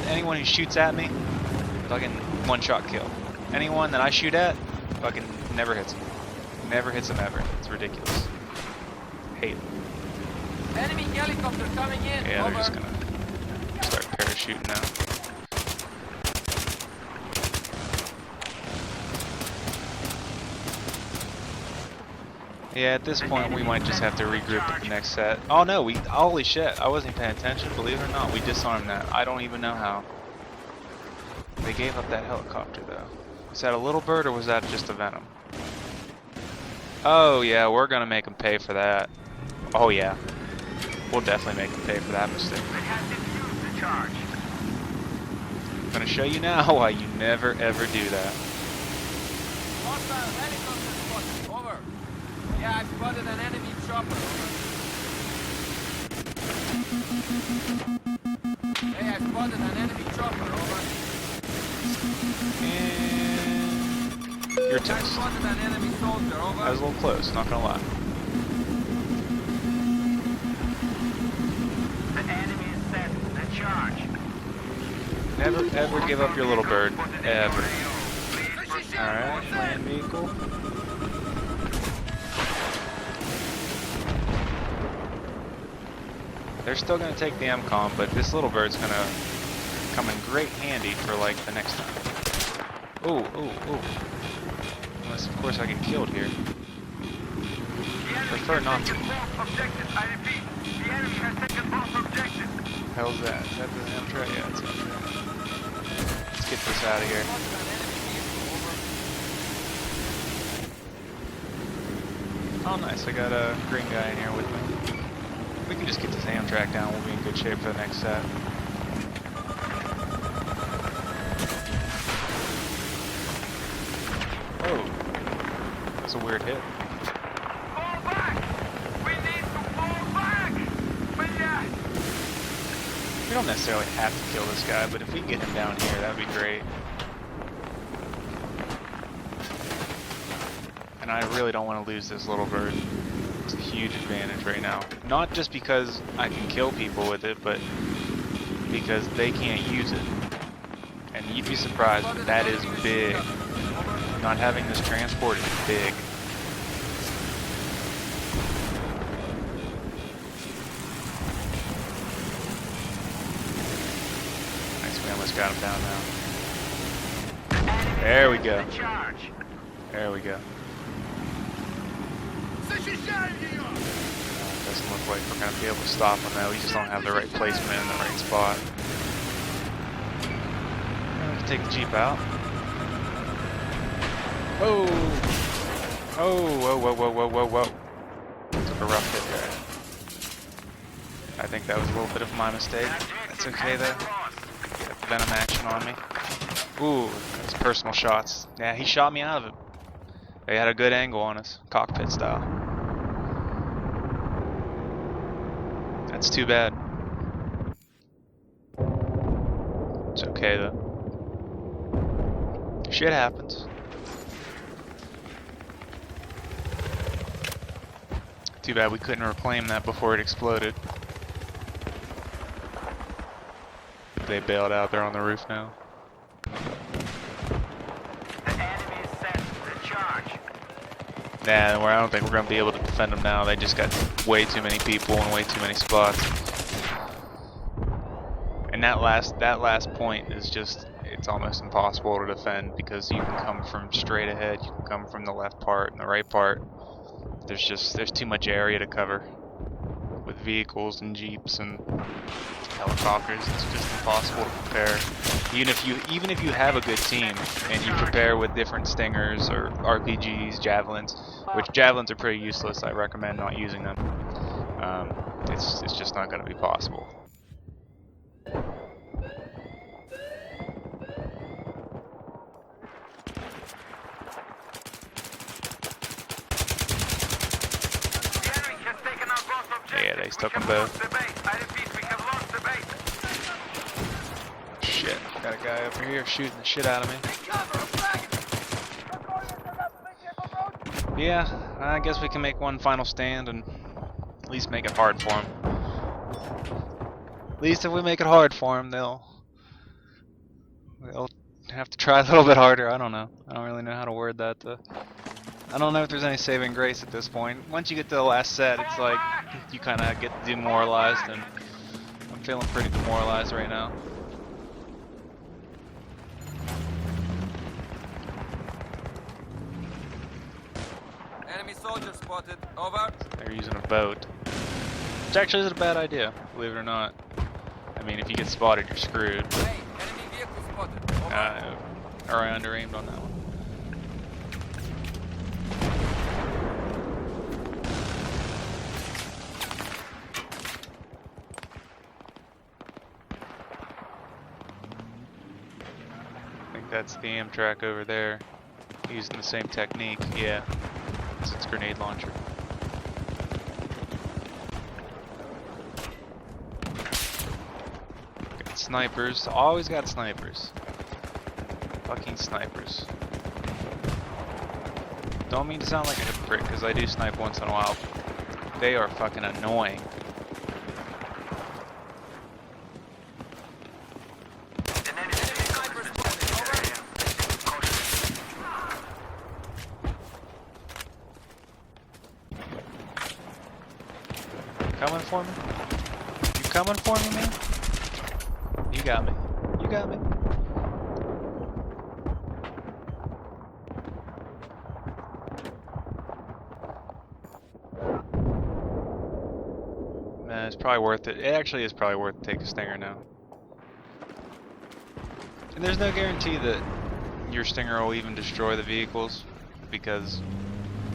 Anyone who shoots at me, fucking one-shot kill. Anyone that I shoot at, fucking never hits them. Never hits them ever. It's ridiculous. Hate it. Enemy helicopter coming in. Yeah, Over. they're just gonna start parachuting now. Yeah, at this point we might just have to regroup at the next set. Oh no, holy shit, I wasn't paying attention, believe it or not, we disarmed that. I don't even know how. They gave up that helicopter though. Was that a little bird or was that just a Venom? Oh yeah, we're gonna make them pay for that. Oh yeah. We'll definitely make them pay for that mistake. They have defused the charge. I'm gonna show you now why you never ever do that. Hostile helicopter spotted. Over. Yeah, I spotted an enemy chopper. Over. Hey, I spotted an enemy chopper. Over. And you're I toast. spotted an enemy soldier. Over. I was a little close, not gonna lie. The enemy is set the charge. Never ever give up your little bird. Ever. Alright, land vehicle. They're still gonna take the MCOM, but this little bird's gonna come in great handy for like the next time. Ooh. Unless of course I get killed here. Prefer not to. Objective, I repeat. The enemy has taken both objectives. Hell's that? Is that the Amtrak? Yeah, it's Amtrak. Let's get this out of here. Oh nice, I got a green guy in here with me. We can just get this Amtrak down, we'll be in good shape for the next set. Oh, that's a weird hit. Fall back! We need to fall back! But yeah, We don't necessarily have to kill this guy, but if we can get him down here, that would be great. And I really don't want to lose this little bird. It's a huge advantage right now. Not just because I can kill people with it, but because they can't use it. And you'd be surprised, but that is big. Not having this transport is big. Nice, we almost got him down now. There we go. the charge. There we go. Doesn't look like we're going to be able to stop him though. We just don't have the right placement in the right spot. We can take the Jeep out. Whoa! Oh, whoa, whoa, whoa, whoa, whoa, whoa. Took a rough hit there. I think that was a little bit of my mistake. That's okay though. Got the Venom action on me. Ooh, that's personal shots. Yeah, he shot me out of it. They had a good angle on us, cockpit style. That's too bad. It's okay though. Shit happens. Too bad we couldn't reclaim that before it exploded. They bailed out. They're on the roof now. The enemy is set to charge. Nah, I don't think we're gonna be able to defend them now. They just got way too many people and way too many spots. And that last point is just, it's almost impossible to defend because you can come from straight ahead, you can come from the left part and the right part. There's too much area to cover with vehicles and jeeps and helicopters. It's just impossible to prepare. Even if you have a good team and you prepare with different stingers or RPGs, javelins, which javelins are pretty useless. I recommend not using them. It's just not going to be possible. The enemy has taken out both objectives. Yeah, they took them We have both. lost the base. I repeat, we have lost the base. Shit, got a guy over here shooting the shit out of me. Yeah, I guess we can make one final stand and at least make it hard for him. At least if we make it hard for him, they'll have to try a little bit harder. I don't know. I don't really know how to word that. I don't know if there's any saving grace at this point. Once you get to the last set, it's like you kind of get demoralized, and I'm feeling pretty demoralized right now. Enemy soldier spotted. Over. They're using a boat. Which actually isn't a bad idea, believe it or not. I mean, if you get spotted, you're screwed. Hey, enemy vehicle spotted. Over. Or I under-aimed on that one. I think that's the Amtrak over there, using the same technique. Yeah, it's its grenade launcher. Got snipers. Always got snipers. Fucking snipers. Don't mean to sound like a hypocrite, because I do snipe once in a while. They are fucking annoying. An enemy sniper spotted. Coming for me? You coming for me, man? You got me. You got me. Man, it's probably worth it. It actually is probably worth to take a stinger now. And there's no guarantee that your stinger will even destroy the vehicles, because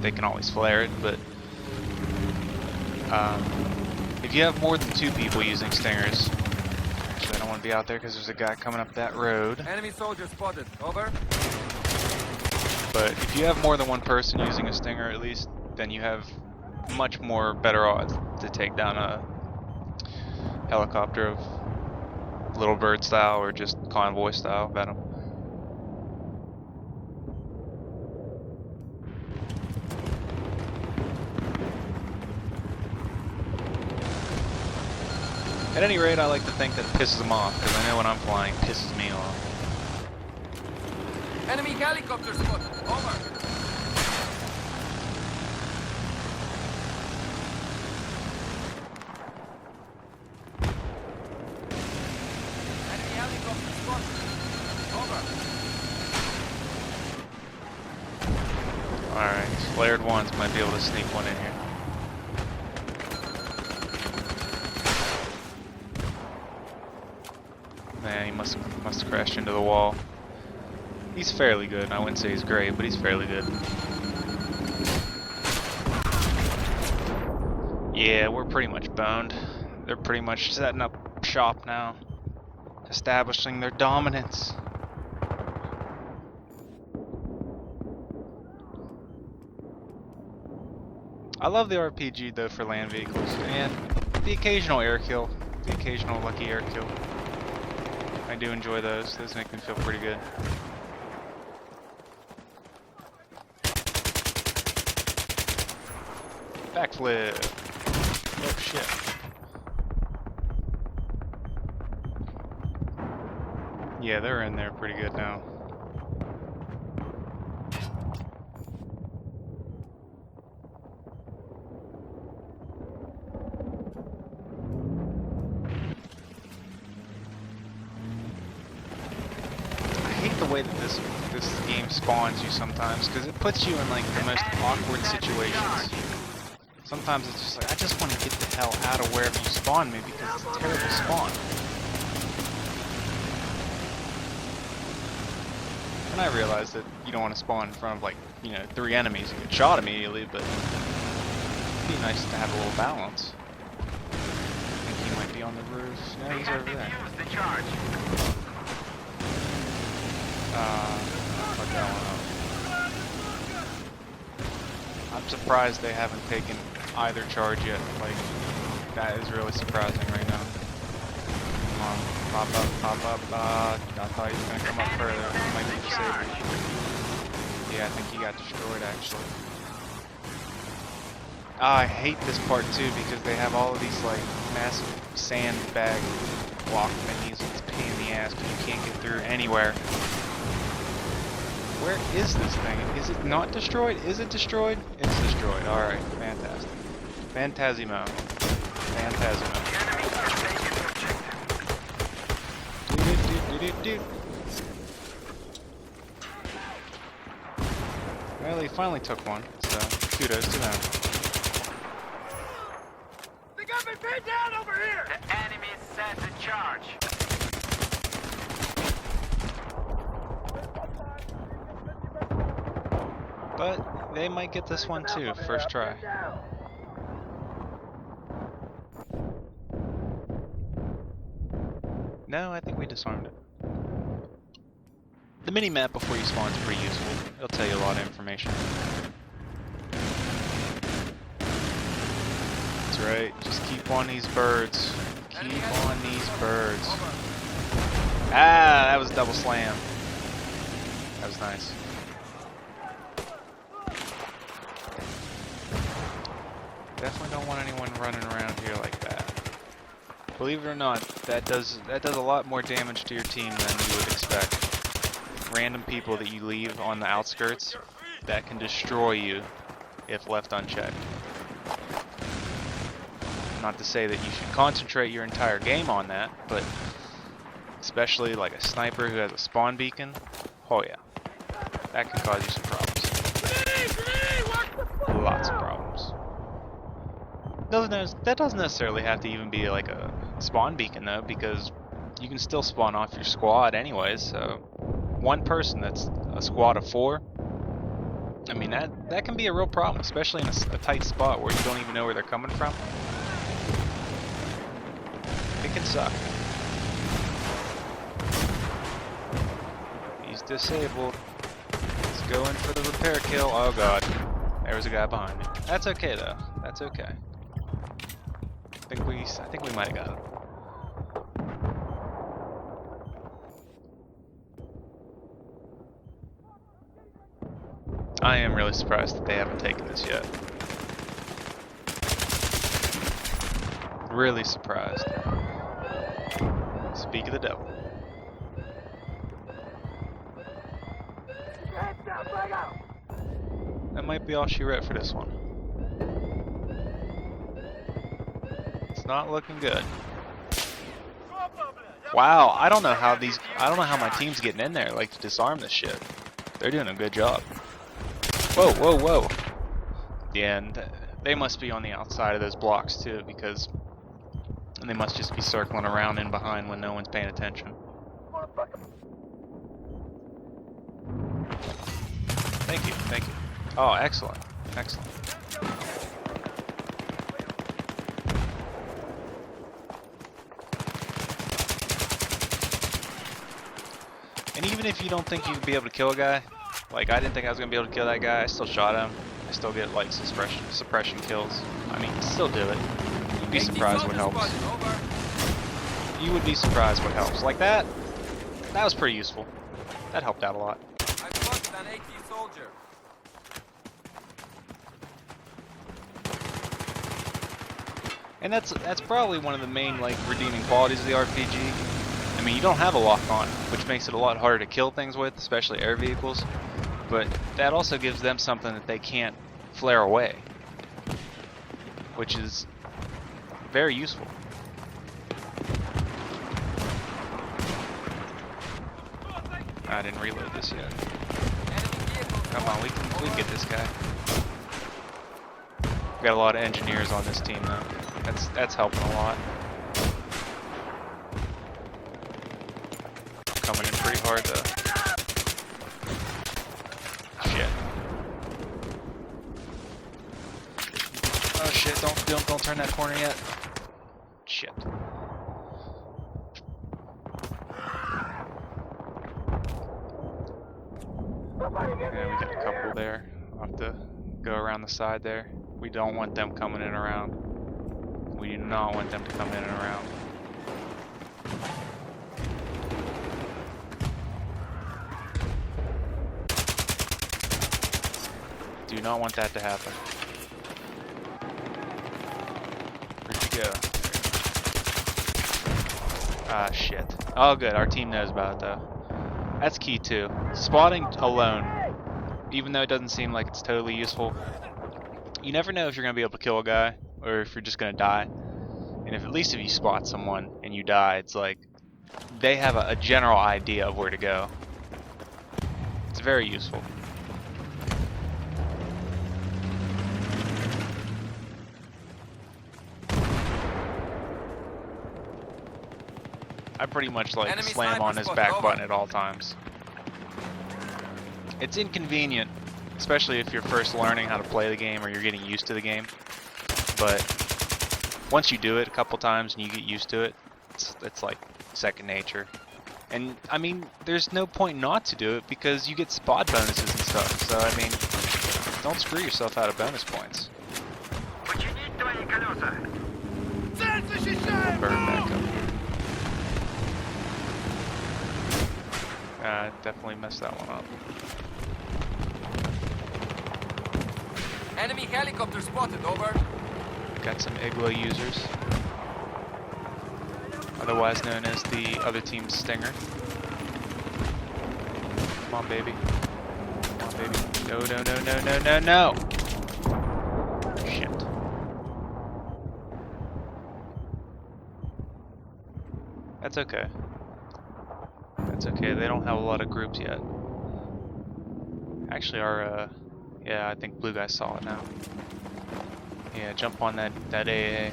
they can always flare it, but if you have more than 2 people using stingers, actually I don't want to be out there because there's a guy coming up that road, Enemy soldier spotted. Over. but if you have more than 1 person using a stinger at least, then you have much more better odds to take down a helicopter of Little Bird style or just convoy style Venom. At any rate, I like to think that it pisses them off, because I know when I'm flying, it pisses me off. Enemy helicopter spotted. Over. Enemy helicopter spotted. Over. Alright, flared ones might be able to sneak one in here. Man, he must have crashed into the wall. He's fairly good. I wouldn't say he's great, but he's fairly good. Yeah, we're pretty much boned. They're pretty much setting up shop now, establishing their dominance. I love the RPG though for land vehicles, and the occasional air kill, the occasional lucky air kill. I do enjoy those. Those make me feel pretty good. Backflip. Oh shit. Yeah, they're in there pretty good now. I hate the way that this game spawns you sometimes, because it puts you in like the most awkward situations. Sometimes it's just like, I just want to get the hell out of wherever you spawn me because it's a terrible spawn. And I realize that you don't want to spawn in front of like, 3 enemies and get shot immediately, but it'd be nice to have a little balance. I think he might be on the roof. No, he's over there. Fuck that one up. I'm surprised they haven't taken either charge yet. Like, that is really surprising right now. Come on, pop up, pop up. I thought he was gonna come up further. He might be disabled. Yeah, I think he got destroyed actually. I hate this part too because they have all of these like massive sandbag block menus. It's a pain in the ass because you can't get through anywhere. Where is this thing? Is it not destroyed? Is it destroyed? It's destroyed. Alright, fantastic. Phantasmo. Phantasmo. Well, he finally took one, so kudos to them. They got me pinned down over here! The enemy set to charge. But they might get this one too, first try. No, I think we disarmed it. The mini-map before you spawn is pretty useful. It'll tell you a lot of information. That's right, just keep on these birds. Keep on these birds. Ah, that was a double slam. That was nice. Definitely don't want anyone running around here like that. Believe it or not, that does a lot more damage to your team than you would expect. Random people that you leave on the outskirts, that can destroy you if left unchecked. Not to say that you should concentrate your entire game on that, but especially like a sniper who has a spawn beacon, oh yeah, that can cause you some problems. Lots of problems. That doesn't necessarily have to even be like a spawn beacon though, because you can still spawn off your squad anyways, so one person that's a squad of 4, I mean that can be a real problem, especially in a tight spot where you don't even know where they're coming from. It can suck. He's disabled. Let's go in for the repair kill. Oh god. There was a guy behind me. That's okay though. That's okay. I think we might have got it. I am really surprised that they haven't taken this yet. Really surprised. Speak of the devil. That might be all she wrote for this one. It's not looking good. Wow, I don't know how my team's getting in there like to disarm this shit. They're doing a good job. Whoa, whoa, whoa. Yeah, and they must be on the outside of those blocks too, because they must just be circling around in behind when no one's paying attention. Thank you, thank you. Oh, excellent, excellent. And even if you don't think you'd be able to kill a guy, like I didn't think I was gonna be able to kill that guy, I still shot him. I still get like suppression kills. I mean, still do it. You'd be surprised what helps. You would be surprised what helps. Like that. That was pretty useful. That helped out a lot. I spotted an 80 soldier. And that's probably one of the main like redeeming qualities of the RPG. I mean, you don't have a lock on, which makes it a lot harder to kill things with, especially air vehicles. But that also gives them something that they can't flare away, which is very useful. I didn't reload this yet. Come on, we can get this guy. We got a lot of engineers on this team though. That's helping a lot. Coming in pretty hard though. Shit. Oh shit! Don't turn that corner yet. Shit. Yeah, we got a couple there. I'll have to go around the side there. We don't want them coming in around. We do not want them to come in and around. Do not want that to happen. Where'd you go? Ah, shit. Oh, good. Our team knows about it, though. That's key, too. Spotting alone, even though it doesn't seem like it's totally useful, you never know if you're going to be able to kill a guy or if you're just going to die. And at least if you spot someone and you die, it's like they have a general idea of where to go. It's very useful. I pretty much like Enemy slam on his sniper back spot, button over. at all times. It's inconvenient, especially if you're first learning how to play the game or you're getting used to the game. But once you do it a couple times and you get used to it, it's like second nature. And I mean, there's no point not to do it because you get spot bonuses and stuff. So I mean, don't screw yourself out of bonus points. Burn back up. Definitely messed that one up. Enemy helicopter spotted, over. Got some Igloo users, otherwise known as the other team's Stinger. Come on, baby. Come on, baby. No, no, no, no, no, no, no! Shit. That's okay. That's okay, they don't have a lot of groups yet. Actually, our, yeah, I think blue guy saw it now. Yeah, jump on that AA.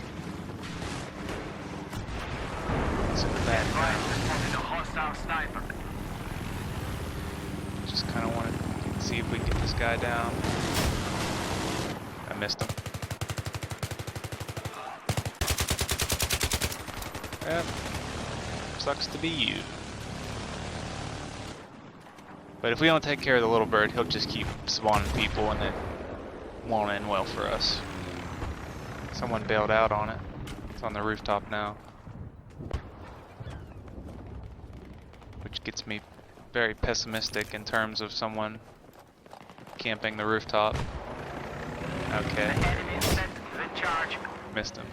It's a bad guy. Just kind of want to see if we can get this guy down. I missed him. Yep. Sucks to be you. But if we don't take care of the little bird, he'll just keep spawning people and it won't end well for us. Someone bailed out on it. It's on the rooftop now. Which gets me very pessimistic in terms of someone camping the rooftop. Okay. Missed him.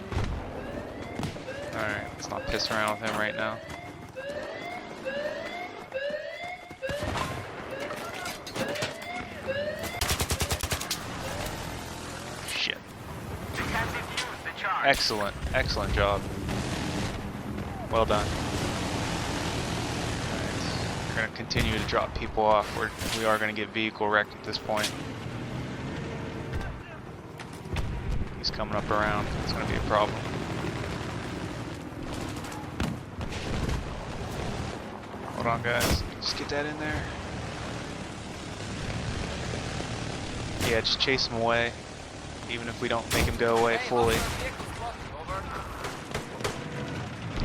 Alright, let's not piss around with him right now. Shit. Excellent, excellent job. Well done. Alright, we're gonna continue to drop people off. We are gonna get vehicle wrecked at this point. He's coming up around. It's gonna be a problem. Hold on, guys. Just get that in there. Yeah, just chase him away. Even if we don't make him go away fully.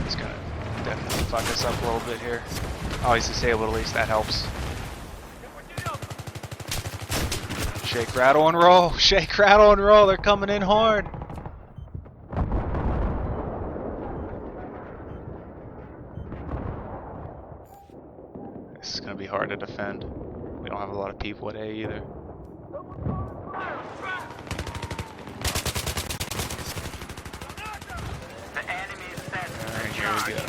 He's gonna definitely fuck us up a little bit here. Oh, he's disabled at least. That helps. Shake, rattle, and roll. Shake, rattle, and roll. They're coming in hard. This is going to be hard to defend. We don't have a lot of people at A either. Alright, here we go.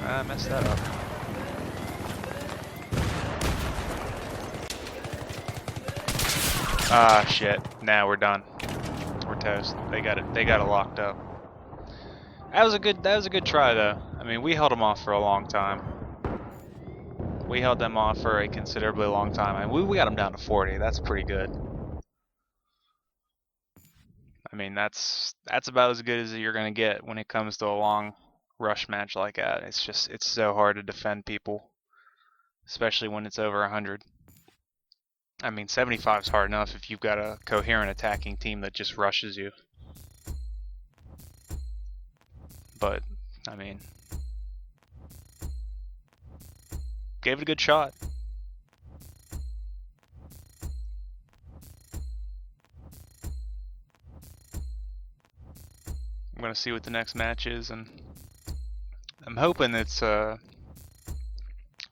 I messed that up. Ah, shit. Now we're done. We're toast. They got it locked up. That was a good try though. I mean, we held them off for a long time. We held them off for a considerably long time. I mean, we got them down to 40. That's pretty good. I mean, that's about as good as you're gonna get when it comes to a long rush match like that. It's so hard to defend people, especially when it's over 100. I mean, 75 is hard enough if you've got a coherent attacking team that just rushes you. But, I mean, gave it a good shot. I'm gonna see what the next match is, and I'm hoping it's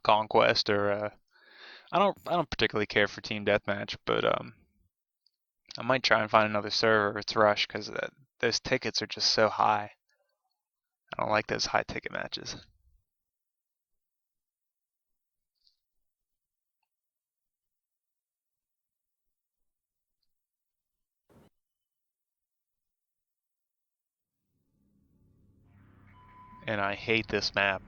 Conquest or I don't particularly care for Team Deathmatch, but I might try and find another server if it's Rush, because those tickets are just so high. I don't like those high ticket matches. And I hate this map.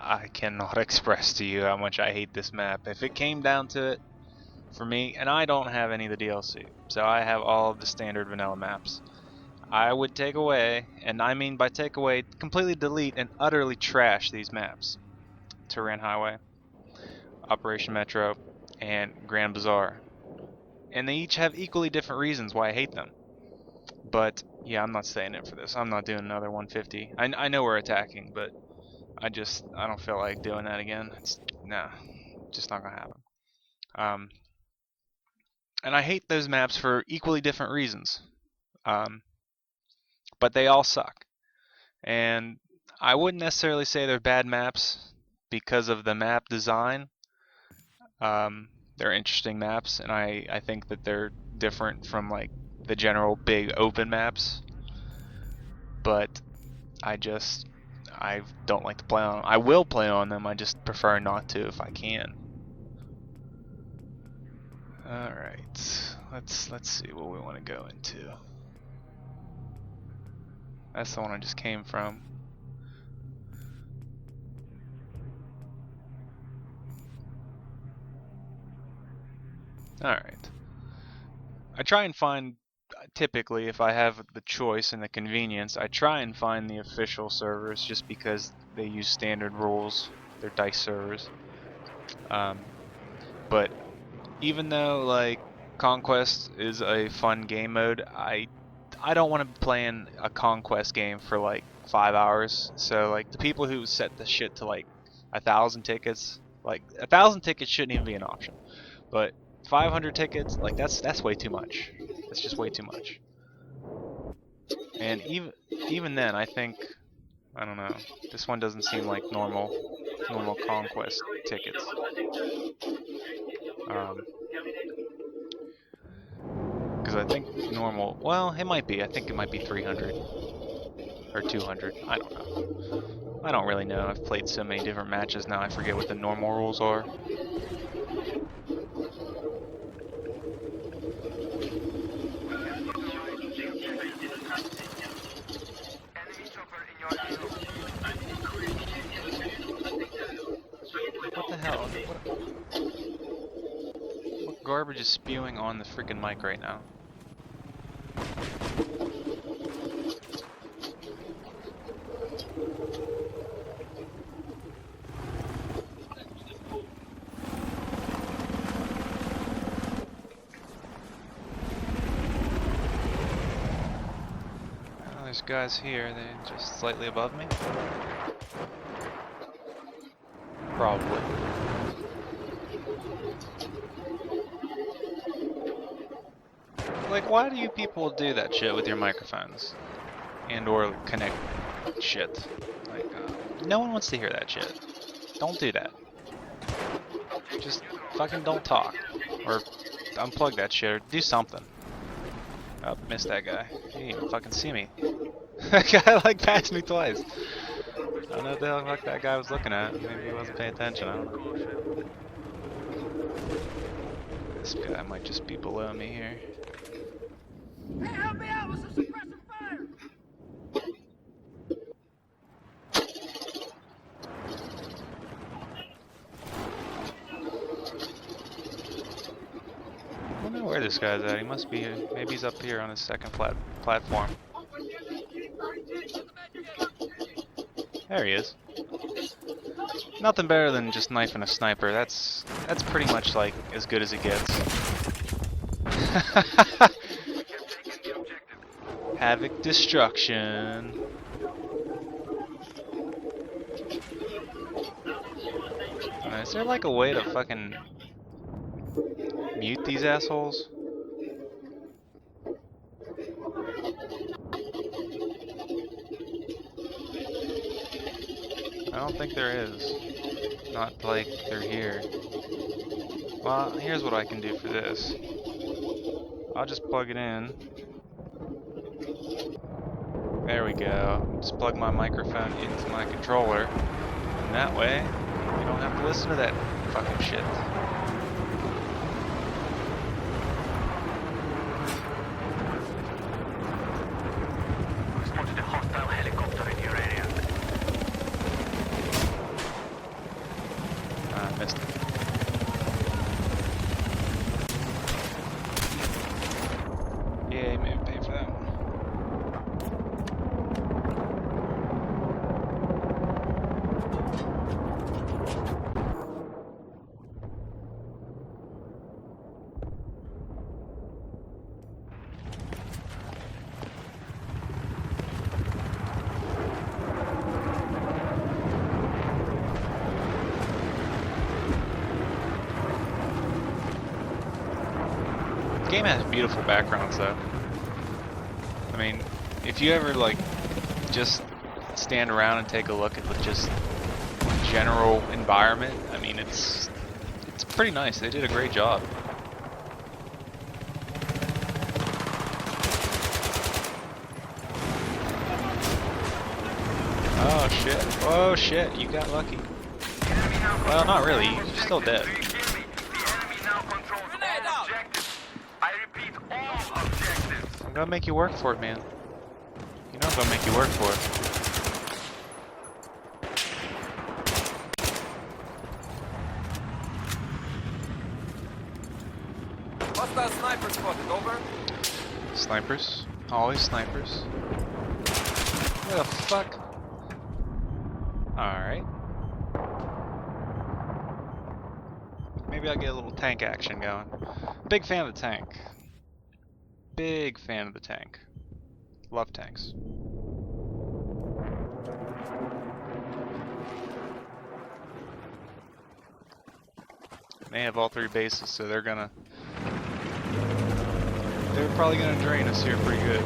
I cannot express to you how much I hate this map. If it came down to it, for me, and I don't have any of the DLC, so I have all of the standard vanilla maps, I would take away, and I mean by take away, completely delete and utterly trash these maps. Turan Highway, Operation Metro, and Grand Bazaar. And they each have equally different reasons why I hate them. But, yeah, I'm not staying in for this. I'm not doing another 150. I know we're attacking, but I don't feel like doing that again. Nah, just not gonna happen. And I hate those maps for equally different reasons. But they all suck. And I wouldn't necessarily say they're bad maps because of the map design. They're interesting maps, and I think that they're different from like the general big open maps. But I don't like to play on them. I will play on them, I just prefer not to if I can. Alright, let's see what we want to go into. That's the one I just came from. Alright. I try and find, typically, if I have the choice and the convenience, I try and find the official servers just because they use standard rules. They're dice servers. But even though like Conquest is a fun game mode, I don't want to be playing a Conquest game for like 5 hours. So like the people who set the shit to like 1,000 tickets, like 1,000 tickets shouldn't even be an option. But 500 tickets, like that's way too much. That's just way too much. And even then, I think, I don't know, this one doesn't seem like normal Conquest tickets. Because I think normal, well, it might be. I think it might be 300 or 200. I don't know. I don't really know. I've played so many different matches now, I forget what the normal rules are. What the hell? What garbage is spewing on the freaking mic right now? guys here. They're just slightly above me. Probably. Like, why do you people do that shit with your microphones? And or connect shit? Like, no one wants to hear that shit. Don't do that. Just fucking don't talk. Or unplug that shit or do something. Oh, missed that guy. He didn't even fucking see me. That guy like passed me twice. I don't know what the hell that guy was looking at. Maybe he wasn't paying attention, I don't know. This guy might just be below me here. Hey, help me out with some suppressive fire! I don't know where this guy's at. He must be here. Maybe he's up here on his second platform. There he is. Nothing better than just knifing a sniper. That's pretty much like as good as it gets. Havoc destruction. Is there like a way to fucking mute these assholes? I don't think there is. Not like they're here. Well, here's what I can do for this. I'll just plug it in. There we go. Just plug my microphone into my controller. And that way, you don't have to listen to that fucking shit. Spotted a hostile helicopter in your area. I missed it. Yeah, you may pay for that one. The game has beautiful backgrounds though. I mean, if you ever like just stand around and take a look at the just general environment, I mean it's pretty nice. They did a great job. Oh shit. Oh shit, you got lucky. Well, not really. You're still dead. Do you hear me? The enemy now controls all objectives. I repeat, all objectives. I'm gonna make you work for it, man. You know I'm gonna make you work for it. Hostile sniper spotted, over. Snipers. Always snipers. What the fuck? Alright. Maybe I'll get a little tank action going. Big fan of the tank. Big fan of the tank. Love tanks. They have all three bases, so they're probably gonna drain us here pretty good.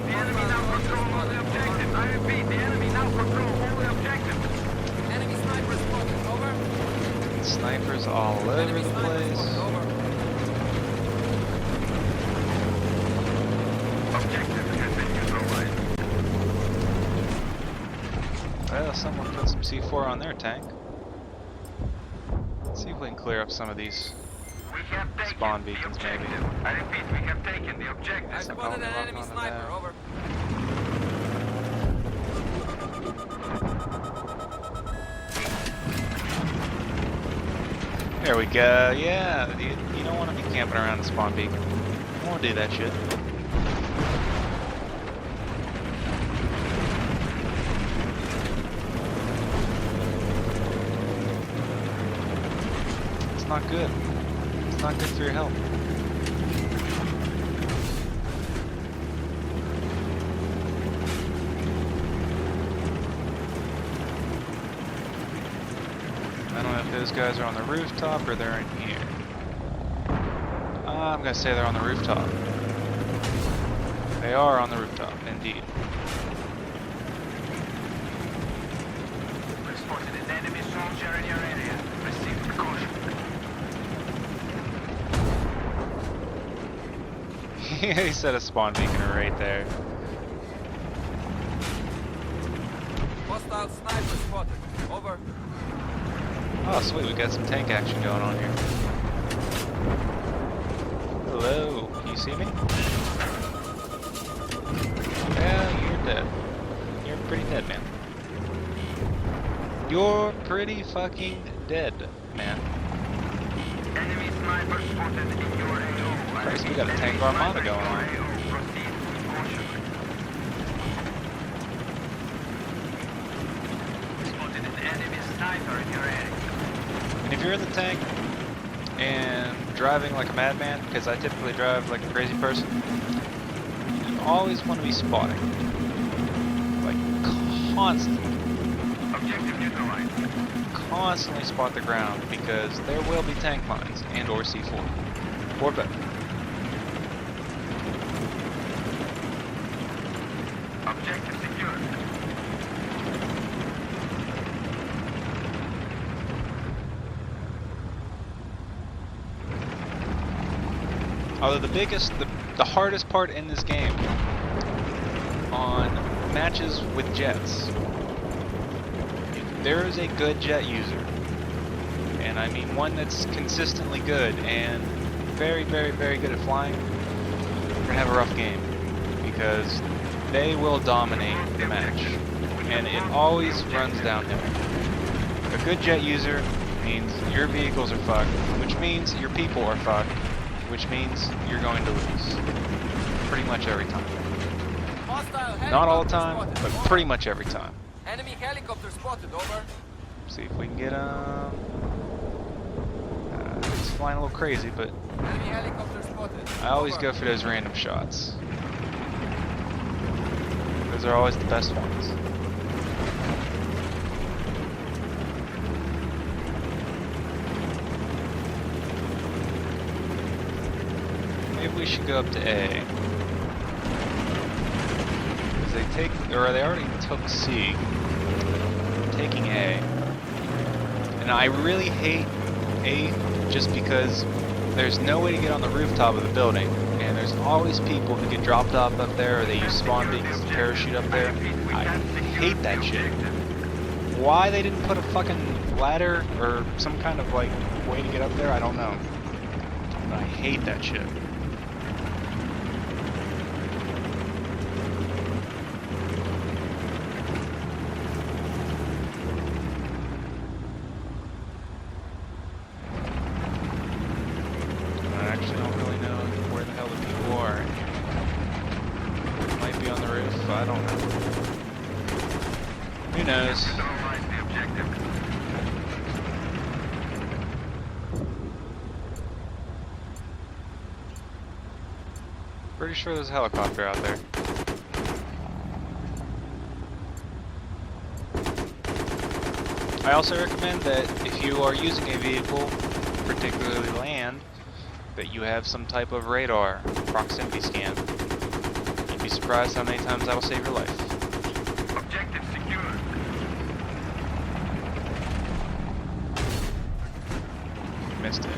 The enemy now control all the objectives. I repeat, the enemy now control all the objectives. Enemy sniper spotted, over. Snipers all over Enemy the sniper place. spotted, over. Objective has been neutralized. Well, someone put some C4 on their tank. Let's see if we can clear up some of these We have taken spawn the beacons, maybe. objective. I repeat, we have taken the objective. I spotted an enemy onto sniper, that. over. There we go. Yeah, you don't want to be camping around the spawn beacon. You won't do that shit. not good. It's not good for your health. I don't know if those guys are on the rooftop or they're in here. I'm gonna say they're on the rooftop. They are on the rooftop, indeed. We spotted an enemy soldier in your area. Receive precaution. He set a spawn beacon right there. Hostile sniper spotted. Over. Oh sweet, we got some tank action going on here. Hello, can you see me? Yeah, you're dead. You're pretty dead, man. You're pretty fucking dead, man. Enemy sniper spotted in your area. Christ, we got a tank armada going on. Proceed with caution. Spotted an enemy sniper in your area. And if you're in the tank and driving like a madman, because I typically drive like a crazy person, you always want to be spotting. Like constantly. Objective neutralized. Constantly spot the ground because there will be tank mines and or C4. Or both. Objective secured. Although the hardest part in this game on matches with jets, if there is a good jet user, and I mean one that's consistently good and very, very, very good at flying, you're gonna have a rough game because they will dominate the match, and it always runs downhill. A good jet user means your vehicles are fucked, which means your people are fucked, which means you're going to lose. Pretty much every time. Hostile Not all the helicopter time, spotted. but Over. pretty much every time. Enemy helicopter spotted. Over. See if we can get it's flying a little crazy, but Enemy helicopter spotted. I always Over. go for those random shots. Those are always the best ones. Maybe we should go up to A. Because they already took C. I'm taking A. And I really hate A just because there's no way to get on the rooftop of the building. And there's always people who get dropped off up there or they use spawn beacons to parachute up there. I hate that shit. Why they didn't put a fucking ladder or some kind of like way to get up there, I don't know. But I hate that shit. I actually don't really know where the hell the people are. Might be on the roof, I don't know. Who knows? Neutralize the objective. Pretty sure there's a helicopter out there. I also recommend that if you are using a vehicle, particularly land, that you have some type of radar proximity scan. You'd be surprised how many times that'll save your life. Objective secured. Missed it.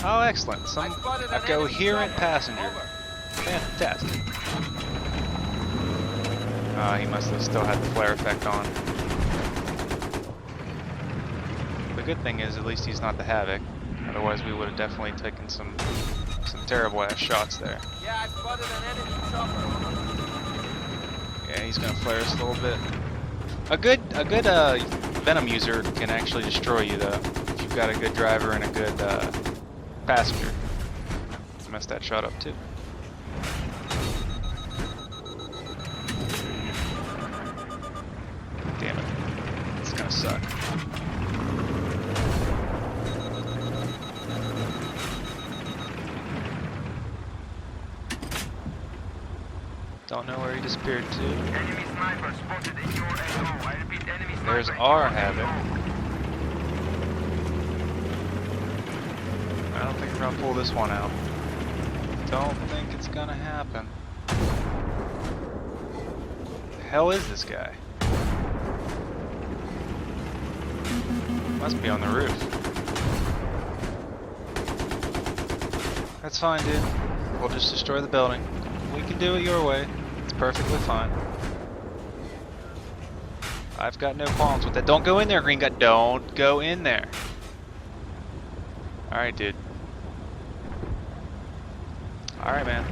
Oh, excellent. I Some spotted a an coherent enemy passenger. Over. Fantastic. He must have still had the flare effect on. The good thing is, at least he's not the Havoc. Otherwise, we would have definitely taken some terrible ass shots there. Yeah, I spotted an enemy chopper. Yeah, he's gonna flare us a little bit. A good Venom user can actually destroy you though. If you've got a good driver and a good passenger. Messed that shot up too. Damn it. It's gonna suck. Don't know where he disappeared to. Enemy sniper spotted in your AO. I repeat, enemy sniper There's in our your Havoc. AO. I don't think we're gonna pull this one out. Don't think it's gonna happen. The hell is this guy? Must be on the roof. That's fine, dude. We'll just destroy the building. We can do it your way. It's perfectly fine. I've got no qualms with that. Don't go in there, Green Gut. Don't go in there. Alright, dude. Alright, man.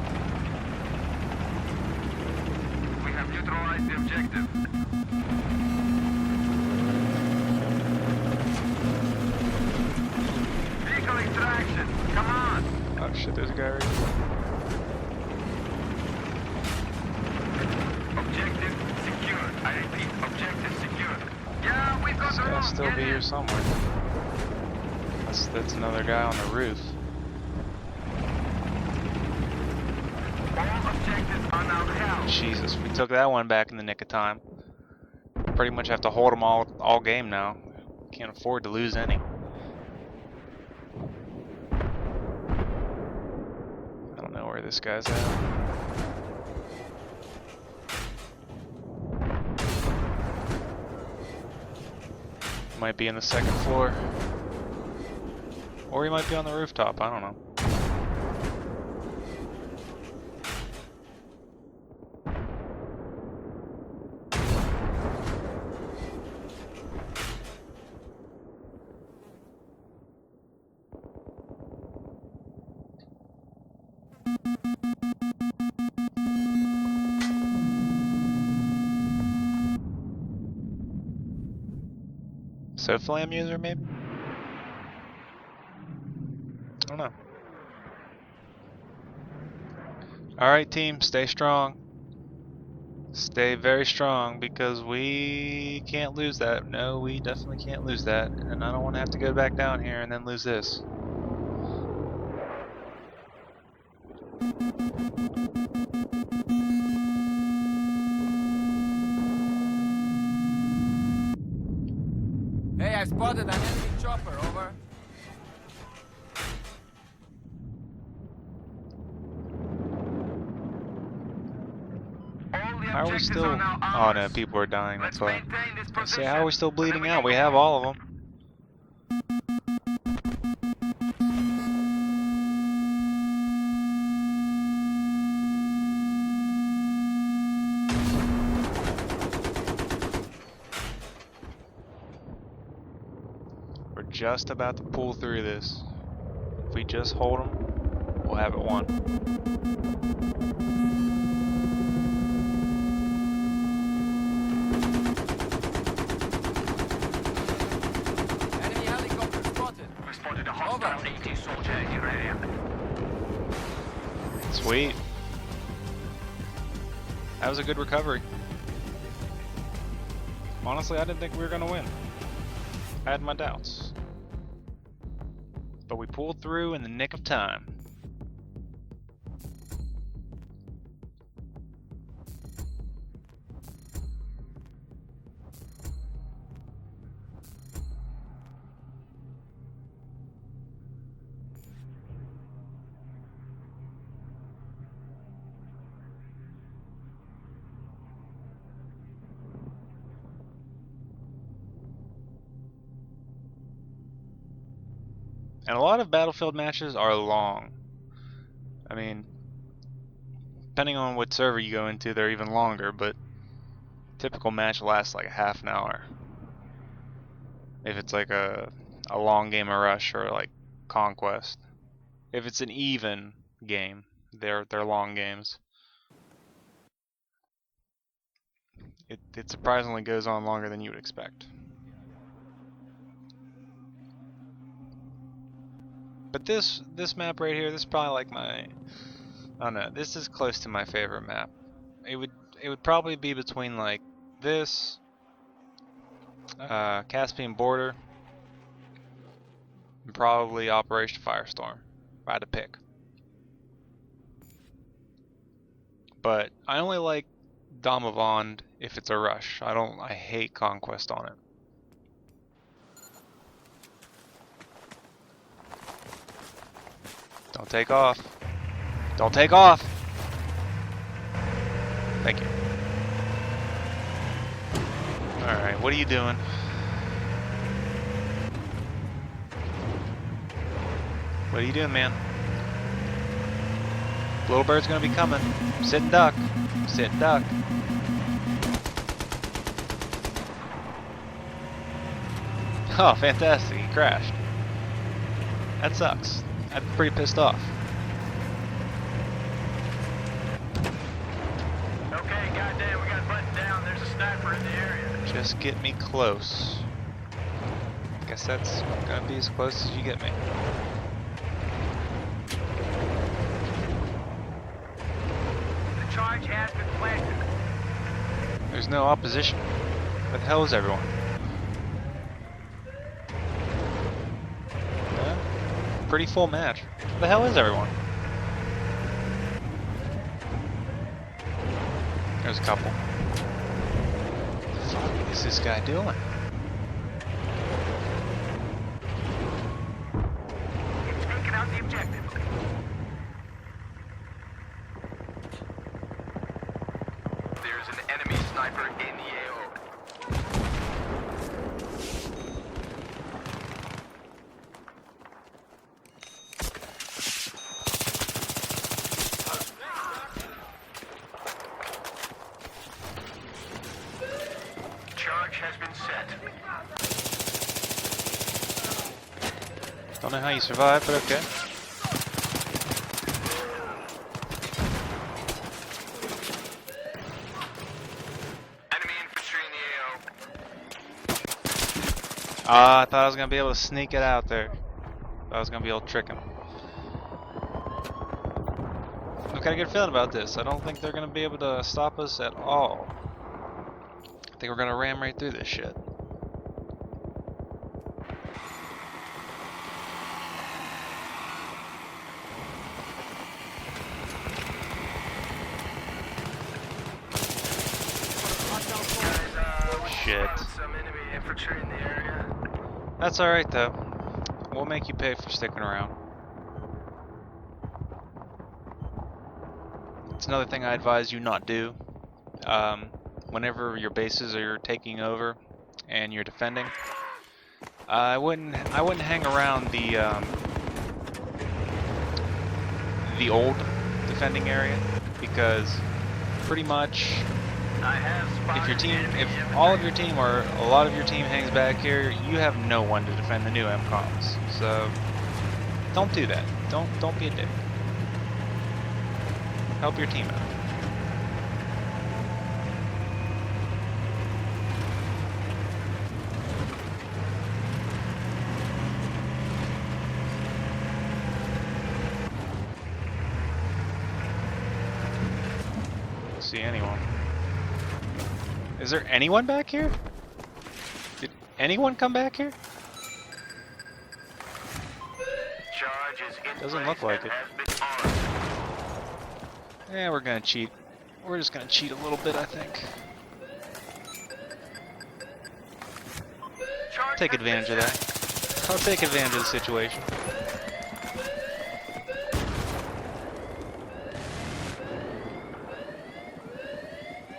We have neutralized the objective. Vehicle extraction. Come on. Oh shit, there's a guy right here. Objective secured. I repeat, objective secured. Yeah, we've got This the guy'll room. still Get be in. here somewhere. That's another guy on the roof. All objectives are now held. Jesus, we took that one back in the nick of time. Pretty much have to hold them all game now. Can't afford to lose any. I don't know where this guy's at. Might be in the second floor. Or he might be on the rooftop, I don't know. So flam user maybe? I don't know. Alright team, stay strong. Stay very strong because we can't lose that. No, we definitely can't lose that. And I don't want to have to go back down here and then lose this. Hey, I spotted an enemy chopper, over. All the How are we objectives still... are now Oh no, ours. people are dying, Let's that's why. maintain this I say, position. how are we still bleeding Then out? we We can have go all of them. We're just about to pull through this. If we just hold them, we'll have it won. Enemy helicopter spotted. We spotted a hostile AT soldier in your area. Sweet. That was a good recovery. Honestly, I didn't think we were going to win. I had my doubts. But we pulled through in the nick of time. And a lot of Battlefield matches are long. I mean, depending on what server you go into, they're even longer, but typical match lasts like a half an hour. If it's like a long game of Rush or like Conquest. If it's an even game, they're long games. It surprisingly goes on longer than you would expect. But this map right here, this is probably like my, I don't know, this is close to my favorite map. It would probably be between like this, Caspian Border, and probably Operation Firestorm, if I had to pick. But I only like Damavand if it's a rush. I hate Conquest on it. Don't take off. Don't take off! Thank you. Alright, what are you doing? What are you doing, man? Little bird's gonna be coming. Sit and duck. Sit and duck. Oh, fantastic. He crashed. That sucks. I'm pretty pissed off. Okay, goddamn, we got buttoned down. There's a sniper in the area. Just get me close. Guess that's gonna be as close as you get me. The charge has been planted. There's no opposition. Where the hell is everyone? Yeah, pretty full match. Where the hell is everyone? There's a couple. What the fuck is this guy doing? It's taking out the objective. There's an enemy sniper in the AO. Charge has been set. Don't know how you survived, but okay. Enemy infantry in the AO. I thought I was gonna be able to sneak it out there. I was gonna be able to trick him. I've got a good feeling about this. I don't think they're gonna be able to stop us at all. I think we're gonna ram right through this shit. Shit. Some enemy infantry in the area. That's alright though. We'll make you pay for sticking around. It's another thing I advise you not do. Whenever your bases are taking over and you're defending, I wouldn't hang around the old defending area, because pretty much I have spotted if all of your team or a lot of your team hangs back here, you have no one to defend the new MCOMs. So don't do that. Don't be a dick. Help your team out. Don't see anyone. Is there anyone back here? Did anyone come back here? Charge is in Doesn't place look like and it. has been armed. Yeah, we're gonna cheat. We're just gonna cheat a little bit, I think. Charge Take has been advantage of set. that. I'll take advantage of the situation.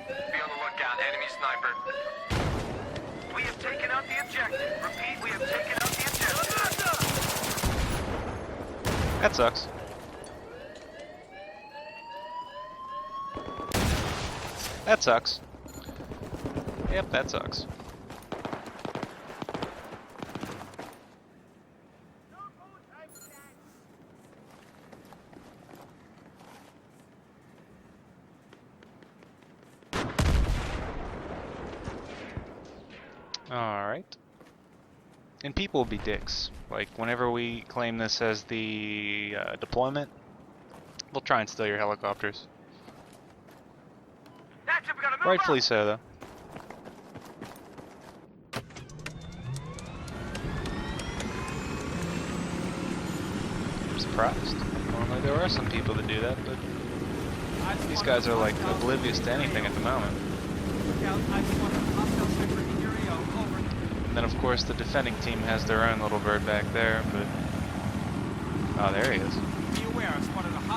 Be on the lookout, enemy sniper. We have taken out the objective. Repeat, we have taken out the objective. That sucks. That sucks. Yep, that sucks. Alright. And people will be dicks. Like, whenever we claim this as the deployment, they'll try and steal your helicopters. That's it, we gotta move Rightfully up. so, though. I'm surprised. Normally there are some people that do that, but These guys are like oblivious to anything at the moment. And then of course the defending team has their own little bird back there, but oh, there he is.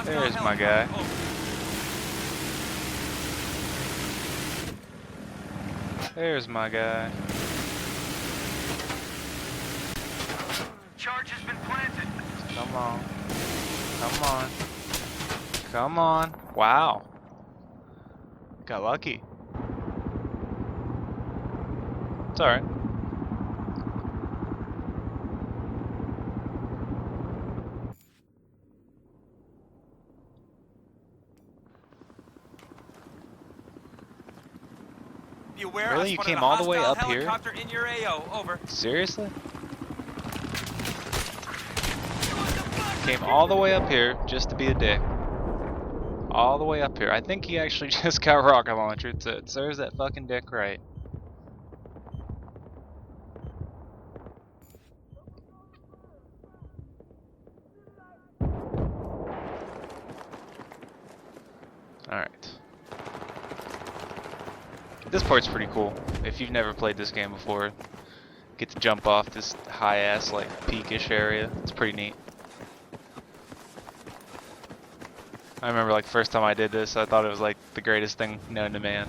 There's my guy. There's my guy. Charge has been planted. Come on. Come on. Come on. Wow. Got lucky. It's alright. Really? You came all the way up here? In your AO. Over. Seriously? Came all the way up here just to be a dick. All the way up here. I think he actually just got rocket launcher. It serves that fucking dick right. Alright. This part's pretty cool. If you've never played this game before, get to jump off this high ass like peakish area. It's pretty neat. I remember like first time I did this, I thought it was like the greatest thing known to man.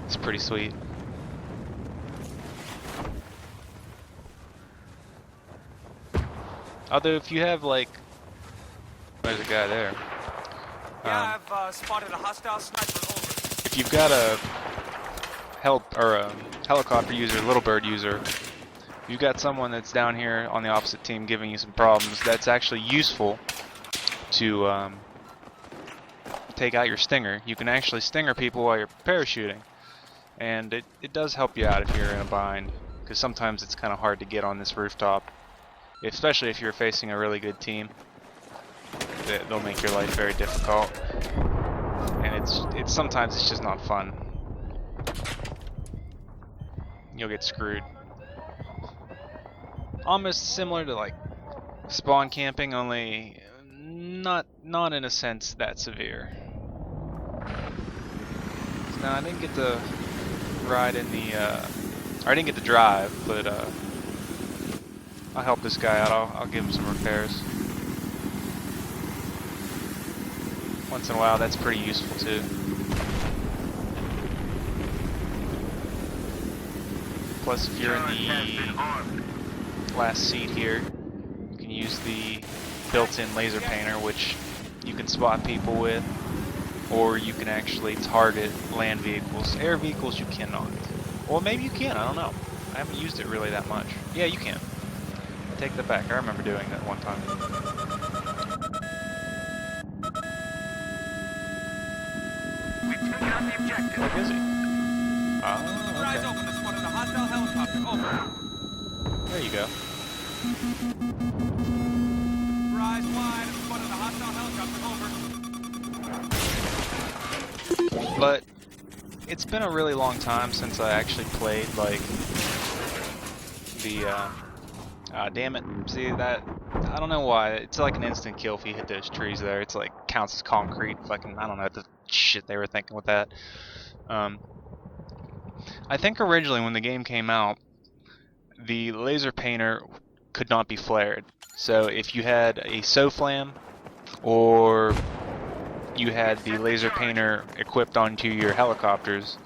It's pretty sweet. Although if you have like, there's a guy there. Yeah, I've spotted a hostile sniper. Over. If you've got a helicopter user, little bird user, you've got someone that's down here on the opposite team giving you some problems, that's actually useful to take out your stinger. You can actually stinger people while you're parachuting, and it does help you out if you're in a bind, because sometimes it's kind of hard to get on this rooftop, especially if you're facing a really good team. They'll make your life very difficult, and it's sometimes it's just not fun. You'll get screwed. Almost similar to like spawn camping, only not in a sense that severe. So now I didn't get to ride in the or I didn't get to drive, but I'll help this guy out. I'll give him some repairs. Once in a while, that's pretty useful too. Plus, if you're in the last seat here, you can use the built-in laser painter, which you can spot people with, or you can actually target land vehicles. Air vehicles you cannot. Well, maybe you can, I don't know. I haven't used it really that much. Yeah, you can. I take that back, I remember doing that one time. We've taken out the objective. Where is he? Oh, Eyes okay. open. This one is a hostile helicopter. Over. There you go. Rise wide. This one is a hostile helicopter. Over. But it's been a really long time since I actually played like the damn it. See that? I don't know why. It's like an instant kill if you hit those trees there. It's like counts as concrete. Fucking I don't know what the shit they were thinking with that. I think originally when the game came out, the laser painter could not be flared. So if you had a SOFLAM or you had the laser painter equipped onto your helicopters,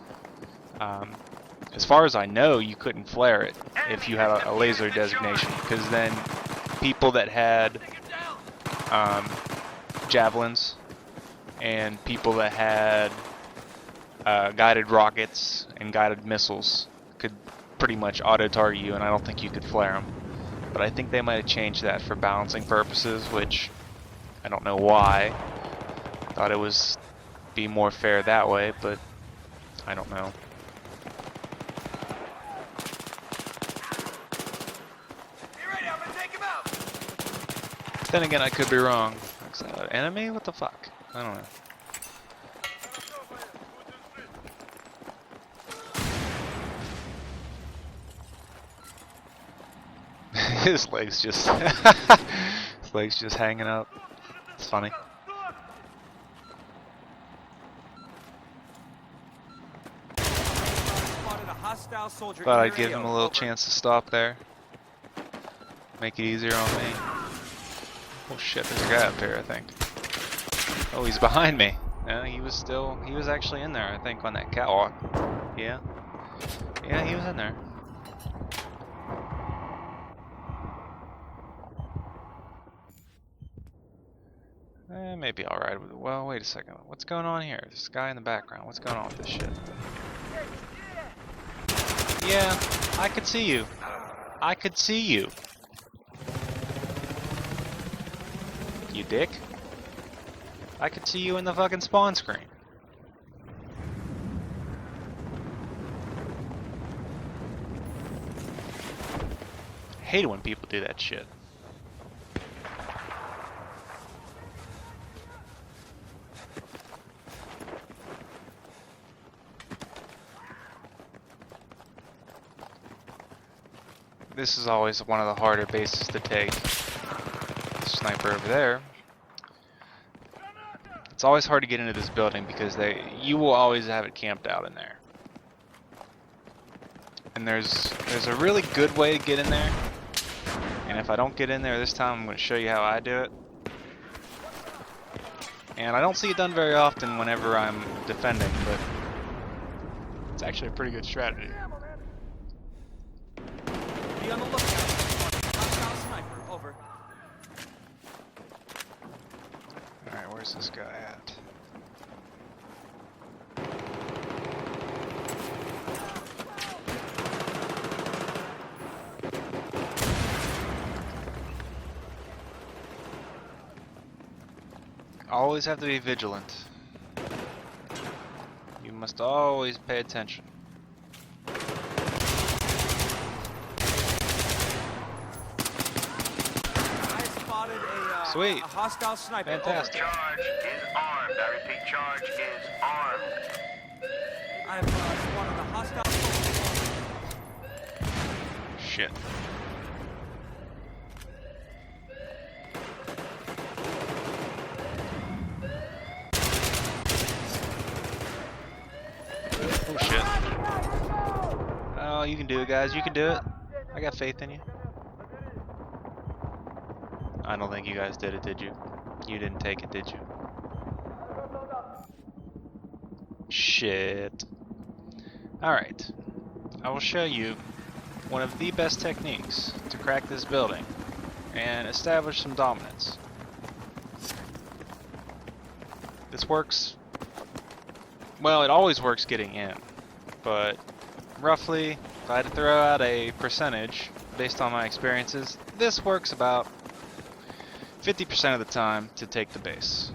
as far as I know, you couldn't flare it if you had a laser designation, because then people that had javelins and people that had guided rockets and guided missiles could pretty much auto-target you, and I don't think you could flare them. But I think they might have changed that for balancing purposes, which I don't know why. Thought it was be more fair that way, but I don't know. Then again, I could be wrong. Is that an enemy? What the fuck? I don't know. His legs just his legs just hanging up. It's funny. hostile soldier Thought in I'd your give him a AO. little Over. chance to stop there. Make it easier on me. Oh shit, there's a guy up here, I think. Oh, he's behind me. No, he was actually in there, I think, on that catwalk. Yeah. Yeah, he was in there. Maybe alright. Well, wait a second. What's going on here? There's a guy in the background. What's going on with this shit? Yeah, I could see you. I could see you. You dick. I could see you in the fucking spawn screen. Hate it when people do that shit. This is always one of the harder bases to take. Sniper over there. It's always hard to get into this building because you will always have it camped out in there. And there's a really good way to get in there. And if I don't get in there this time, I'm going to show you how I do it. And I don't see it done very often whenever I'm defending, but it's actually a pretty good strategy. Be on the lookout. Hostile sniper. Over. Alright, where's this guy at? Always have to be vigilant. You must always pay attention. I spotted Sweet. a hostile sniper. Fantastic. Charge is armed. I repeat, charge is armed. Over. I have spotted a hostile soldier. Shit. Oh shit. Oh, you can do it, guys. You can do it. I got faith in you. I don't think you guys did it, did you? You didn't take it, did you? Shit. Alright. I will show you one of the best techniques to crack this building and establish some dominance. This works, well, it always works getting in, but roughly, if I had to throw out a percentage based on my experiences, this works about 50% of the time to take the base.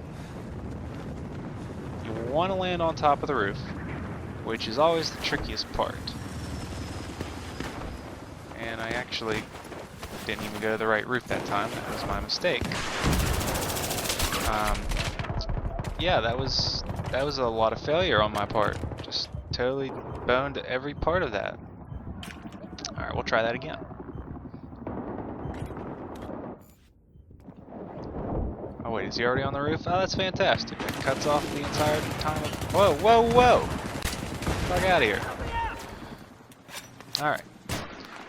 You want to land on top of the roof, which is always the trickiest part. And I actually didn't even go to the right roof that time. That was my mistake. Yeah, that was a lot of failure on my part. Just totally boned every part of that. Alright, we'll try that again. Oh wait, is he already on the roof? Oh, that's fantastic. That cuts off the entire time of... Whoa, whoa, whoa! Fuck out of here. Alright.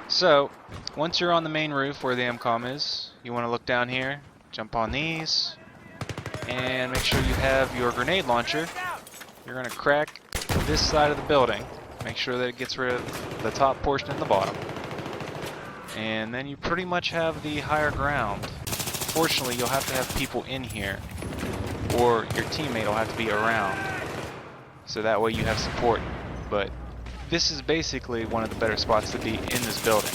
So, once you're on the main roof where the MCOM is, you want to look down here, jump on these, and make sure you have your grenade launcher. You're going to crack this side of the building. Make sure that it gets rid of the top portion and the bottom. And then you pretty much have the higher ground. Fortunately, you'll have to have people in here, or your teammate will have to be around. So that way you have support. But this is basically one of the better spots to be in this building.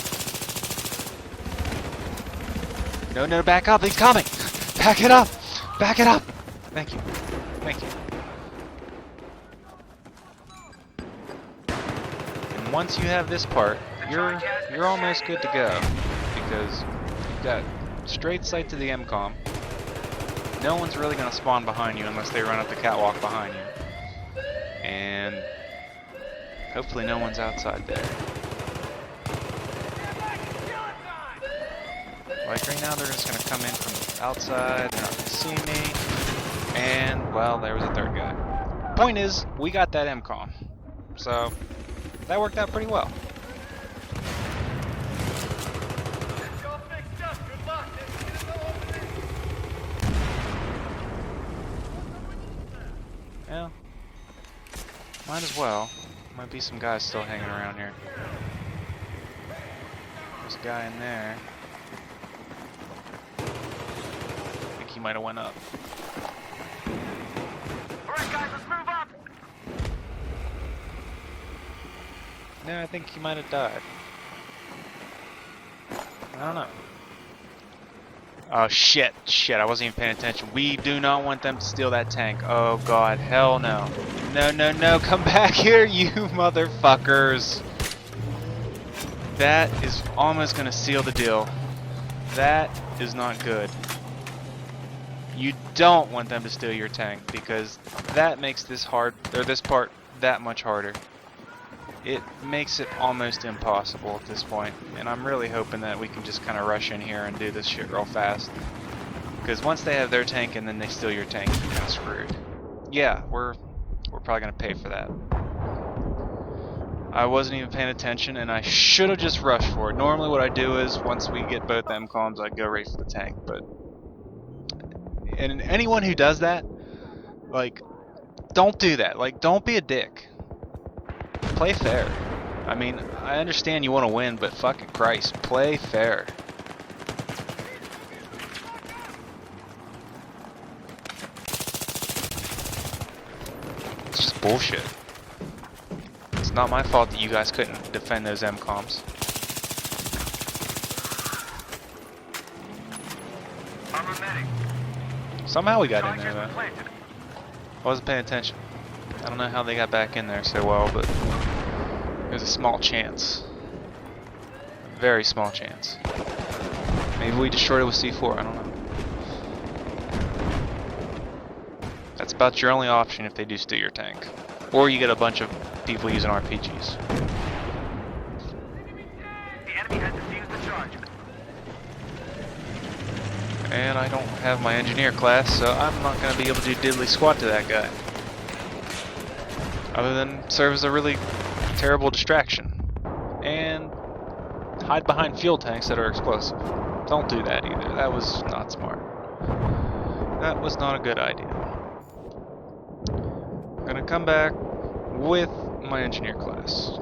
No, no, back up, he's coming! Back it up! Back it up! Thank you. Thank you. And once you have this part, you're almost good to go. Because you've got straight sight to the MCOM. No one's really going to spawn behind you unless they run up the catwalk behind you. And hopefully no one's outside there. Like right now they're just going to come in from the outside, they're not going to see me. And, well, there was a third guy. Point is, we got that MCOM. So, That worked out pretty well. It's all fixed up. Good luck. There's no opening. Yeah. Might as well. Might be some guys still hanging around here. There's a guy in there. I think he might have went up. Alright, guys, let's move up. No, I think he might have died. I don't know. Oh shit, I wasn't even paying attention. We do not want them to steal that tank. Oh god, hell no. No, come back here, you motherfuckers. That is almost gonna seal the deal. That is not good. You don't want them to steal your tank because that makes this hard, or this part that much harder. It makes it almost impossible at this point, and I'm really hoping that we can just kind of rush in here and do this shit real fast. Because once they have their tank and then they steal your tank, you're kind of screwed. Yeah, we're probably gonna pay for that. I wasn't even paying attention, and I should have just rushed for it. Normally, what I do is once we get both MCOMs, I go right for the tank. But and anyone who does that, like, don't do that. Like, don't be a dick. Play fair. I mean, I understand you want to win, but fucking Christ, play fair. It's just bullshit. It's not my fault that you guys couldn't defend those MCOMs. I'm a medic. Somehow we got in there, Charges though. planted. I wasn't paying attention. I don't know how they got back in there so well, but there's a small chance. A very small chance. Maybe we destroyed it with C4, I don't know. That's about your only option if they do steal your tank. Or you get a bunch of people using RPGs. The enemy has defused the charge. And I don't have my engineer class, so I'm not going to be able to do diddly squat to that guy. Other than serve as a really terrible distraction. And hide behind fuel tanks that are explosive. Don't do that either. That was not smart. That was not a good idea. I'm gonna come back with my engineer class.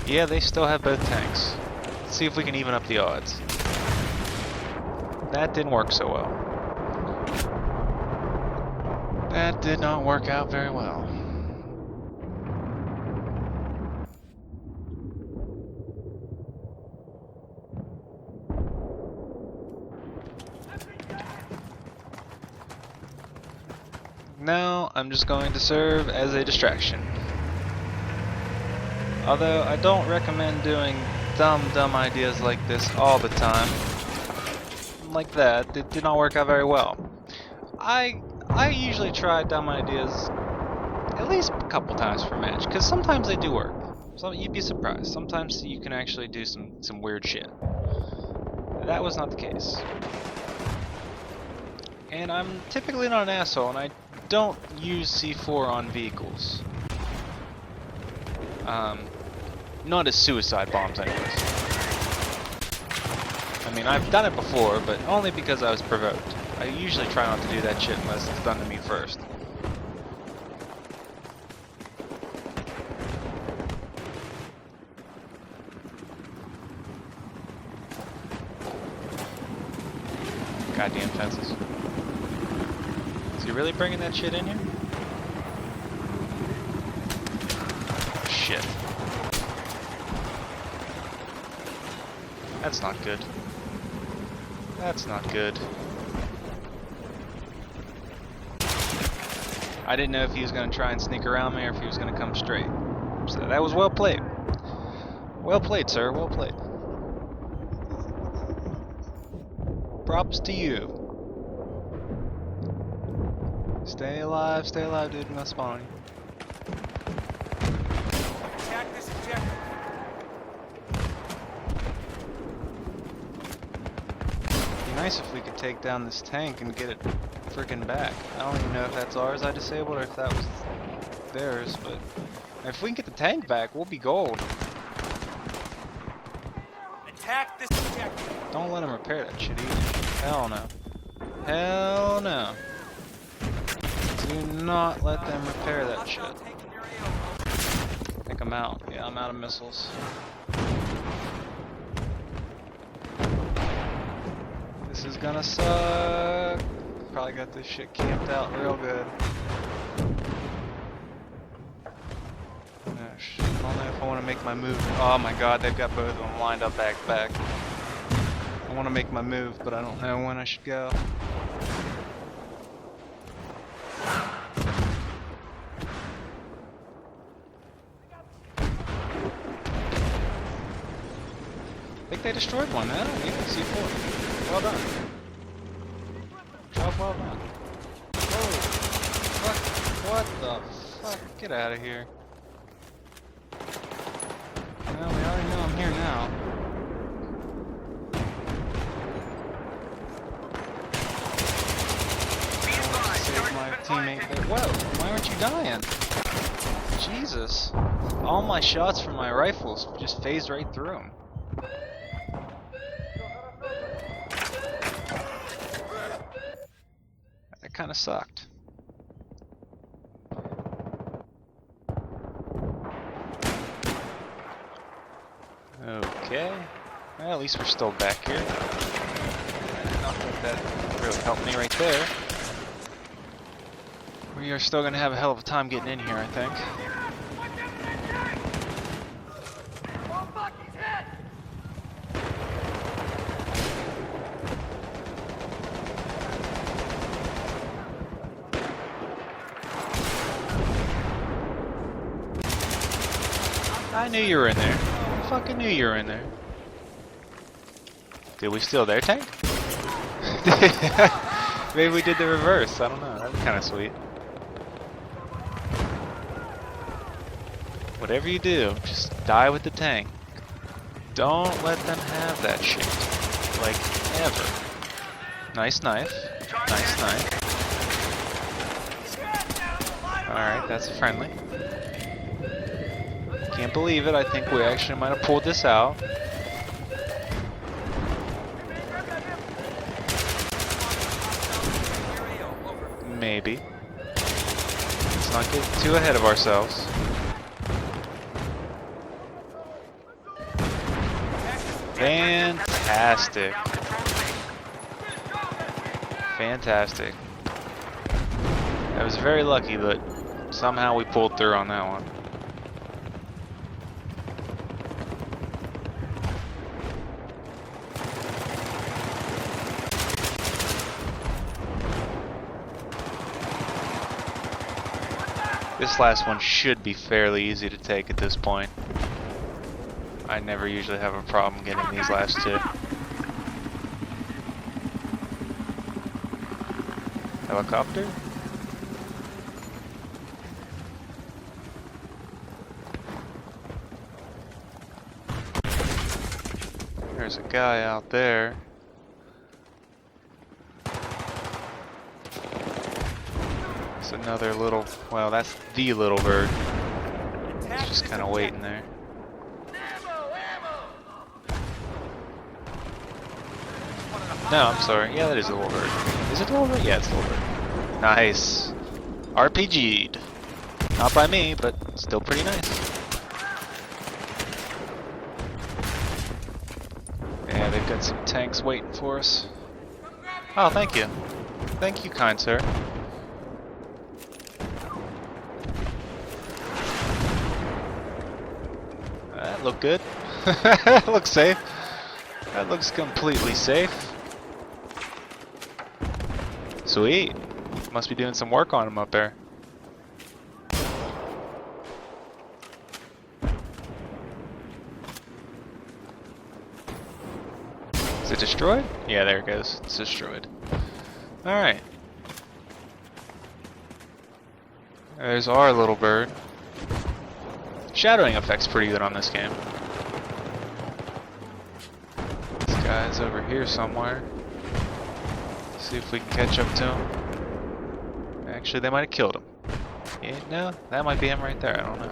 Yeah, they still have both tanks. Let's see if we can even up the odds. That didn't work so well. That did not work out very well. Now I'm just going to serve as a distraction. Although I don't recommend doing dumb ideas like this all the time. Like that, it did not work out very well. I usually try dumb ideas at least a couple times per match, because sometimes they do work. So you'd be surprised. Sometimes you can actually do some weird shit. That was not the case. And I'm typically not an asshole, and I don't use C4 on vehicles. Not as suicide bombs anyways. I mean, I've done it before, but only because I was provoked. I usually try not to do that shit unless it's done to me first. Goddamn fences. Is he really bringing that shit in here? Shit. That's not good. That's not good. I didn't know if he was going to try and sneak around me or if he was going to come straight. So that was well played. Well played, sir. Well played. Props to you. Stay alive, dude. I'm not spawning. Attack this objective. You nice if we could take down this tank and get it freaking back. I don't even know if that's ours I disabled or if that was theirs, but if we can get the tank back, we'll be gold. Attack this objective. Don't let them repair that shit either. Hell no. Hell no. Do not let them repair that shit. I think I'm out. Yeah, I'm out of missiles. This is gonna suck. Probably got this shit camped out real good. I don't know if I want to make my move. Oh my god, they've got both of them lined up back to back. I want to make my move, but I don't know when I should go. I think they destroyed one, man. Yeah, C4. Well done. Job well done. Whoa. Fuck. What the fuck? Get out of here. Well, we already know I'm here now. Save my teammate there. Whoa, why aren't you dying? Jesus. All my shots from my rifles just phased right through him. That kind of sucked. Okay. Well, at least we're still back here. Not that that really helped me right there. We are still going to have a hell of a time getting in here, I think. I knew you were in there. I fucking knew you were in there. Did we steal their tank? Maybe we did the reverse. I don't know. That'd be kind of sweet. Whatever you do, just die with the tank. Don't let them have that shit. Like, ever. Nice knife. Nice knife. Alright, that's a friendly. Can't believe it. I think we actually might have pulled this out. Maybe. Let's not get too ahead of ourselves. Fantastic. Fantastic. I was very lucky, but somehow we pulled through on that one. This last one should be fairly easy to take at this point. I never usually have a problem getting these last two. Helicopter? There's a guy out there. It's another little, well, that's the little bird. It's just kind of waiting there. No, I'm sorry. Yeah, that is a little bird. Is it a little bird? Yeah, it's a little bird. Nice. RPG'd. Not by me, but still pretty nice. Yeah, they've got some tanks waiting for us. Oh, thank you. Thank you, kind sir. That looked good. That looks safe. That looks completely safe. Sweet. Must be doing some work on him up there. Is it destroyed? Yeah, there it goes. It's destroyed. Alright. There's our little bird. Shadowing effect's pretty good on this game. This guy's over here somewhere. See if we can catch up to him. Actually, they might have killed him. Yeah, no, that might be him right there. I don't know.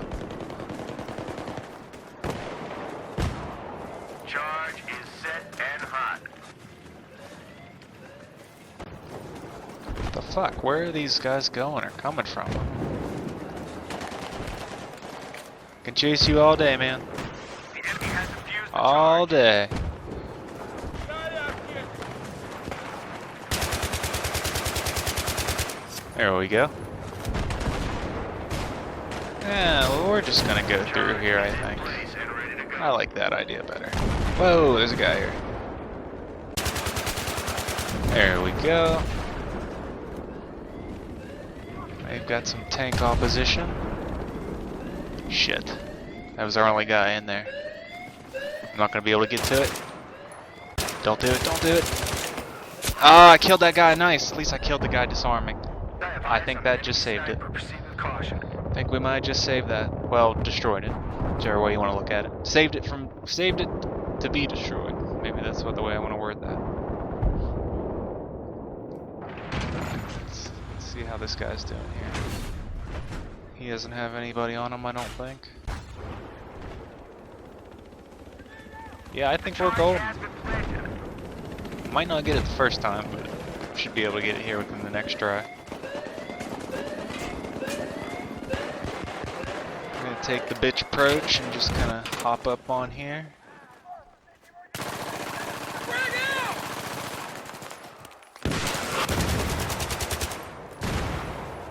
Charge is set and hot. What the fuck? Where are these guys going or coming from? Can chase you all day, man. The enemy has defused the All charge. day. There we go. Yeah, well, we're just gonna go through here, I think. Place and ready to go. I like that idea better. Whoa, there's a guy here. There we go. They've got some tank opposition. Shit. That was our only guy in there. I'm not gonna be able to get to it. Don't do it, don't do it. Ah, I killed that guy, nice. At least I killed the guy disarming. I think that just saved it. Proceed with caution. I think we might just save that. Well, destroyed it. Whichever way you want to look at it. Saved it to be destroyed. Maybe that's what the way I want to word that. Let's see how this guy's doing here. He doesn't have anybody on him, I don't think. Yeah, I think we're golden. Has been planted. Might not get it the first time, but should be able to get it here within the next try. I'm gonna take the bitch approach and just kind of hop up on here.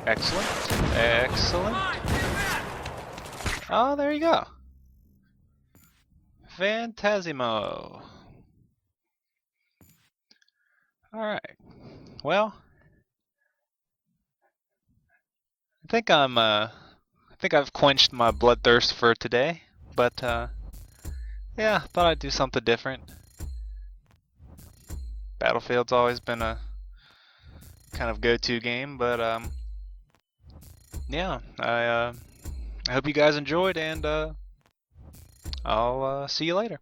Excellent. Excellent. Oh, there you go. Fantasimo. Alright. Well, I think I've quenched my bloodthirst for today, but yeah, thought I'd do something different. Battlefield's always been a kind of go-to game, but yeah, I hope you guys enjoyed, and I'll see you later.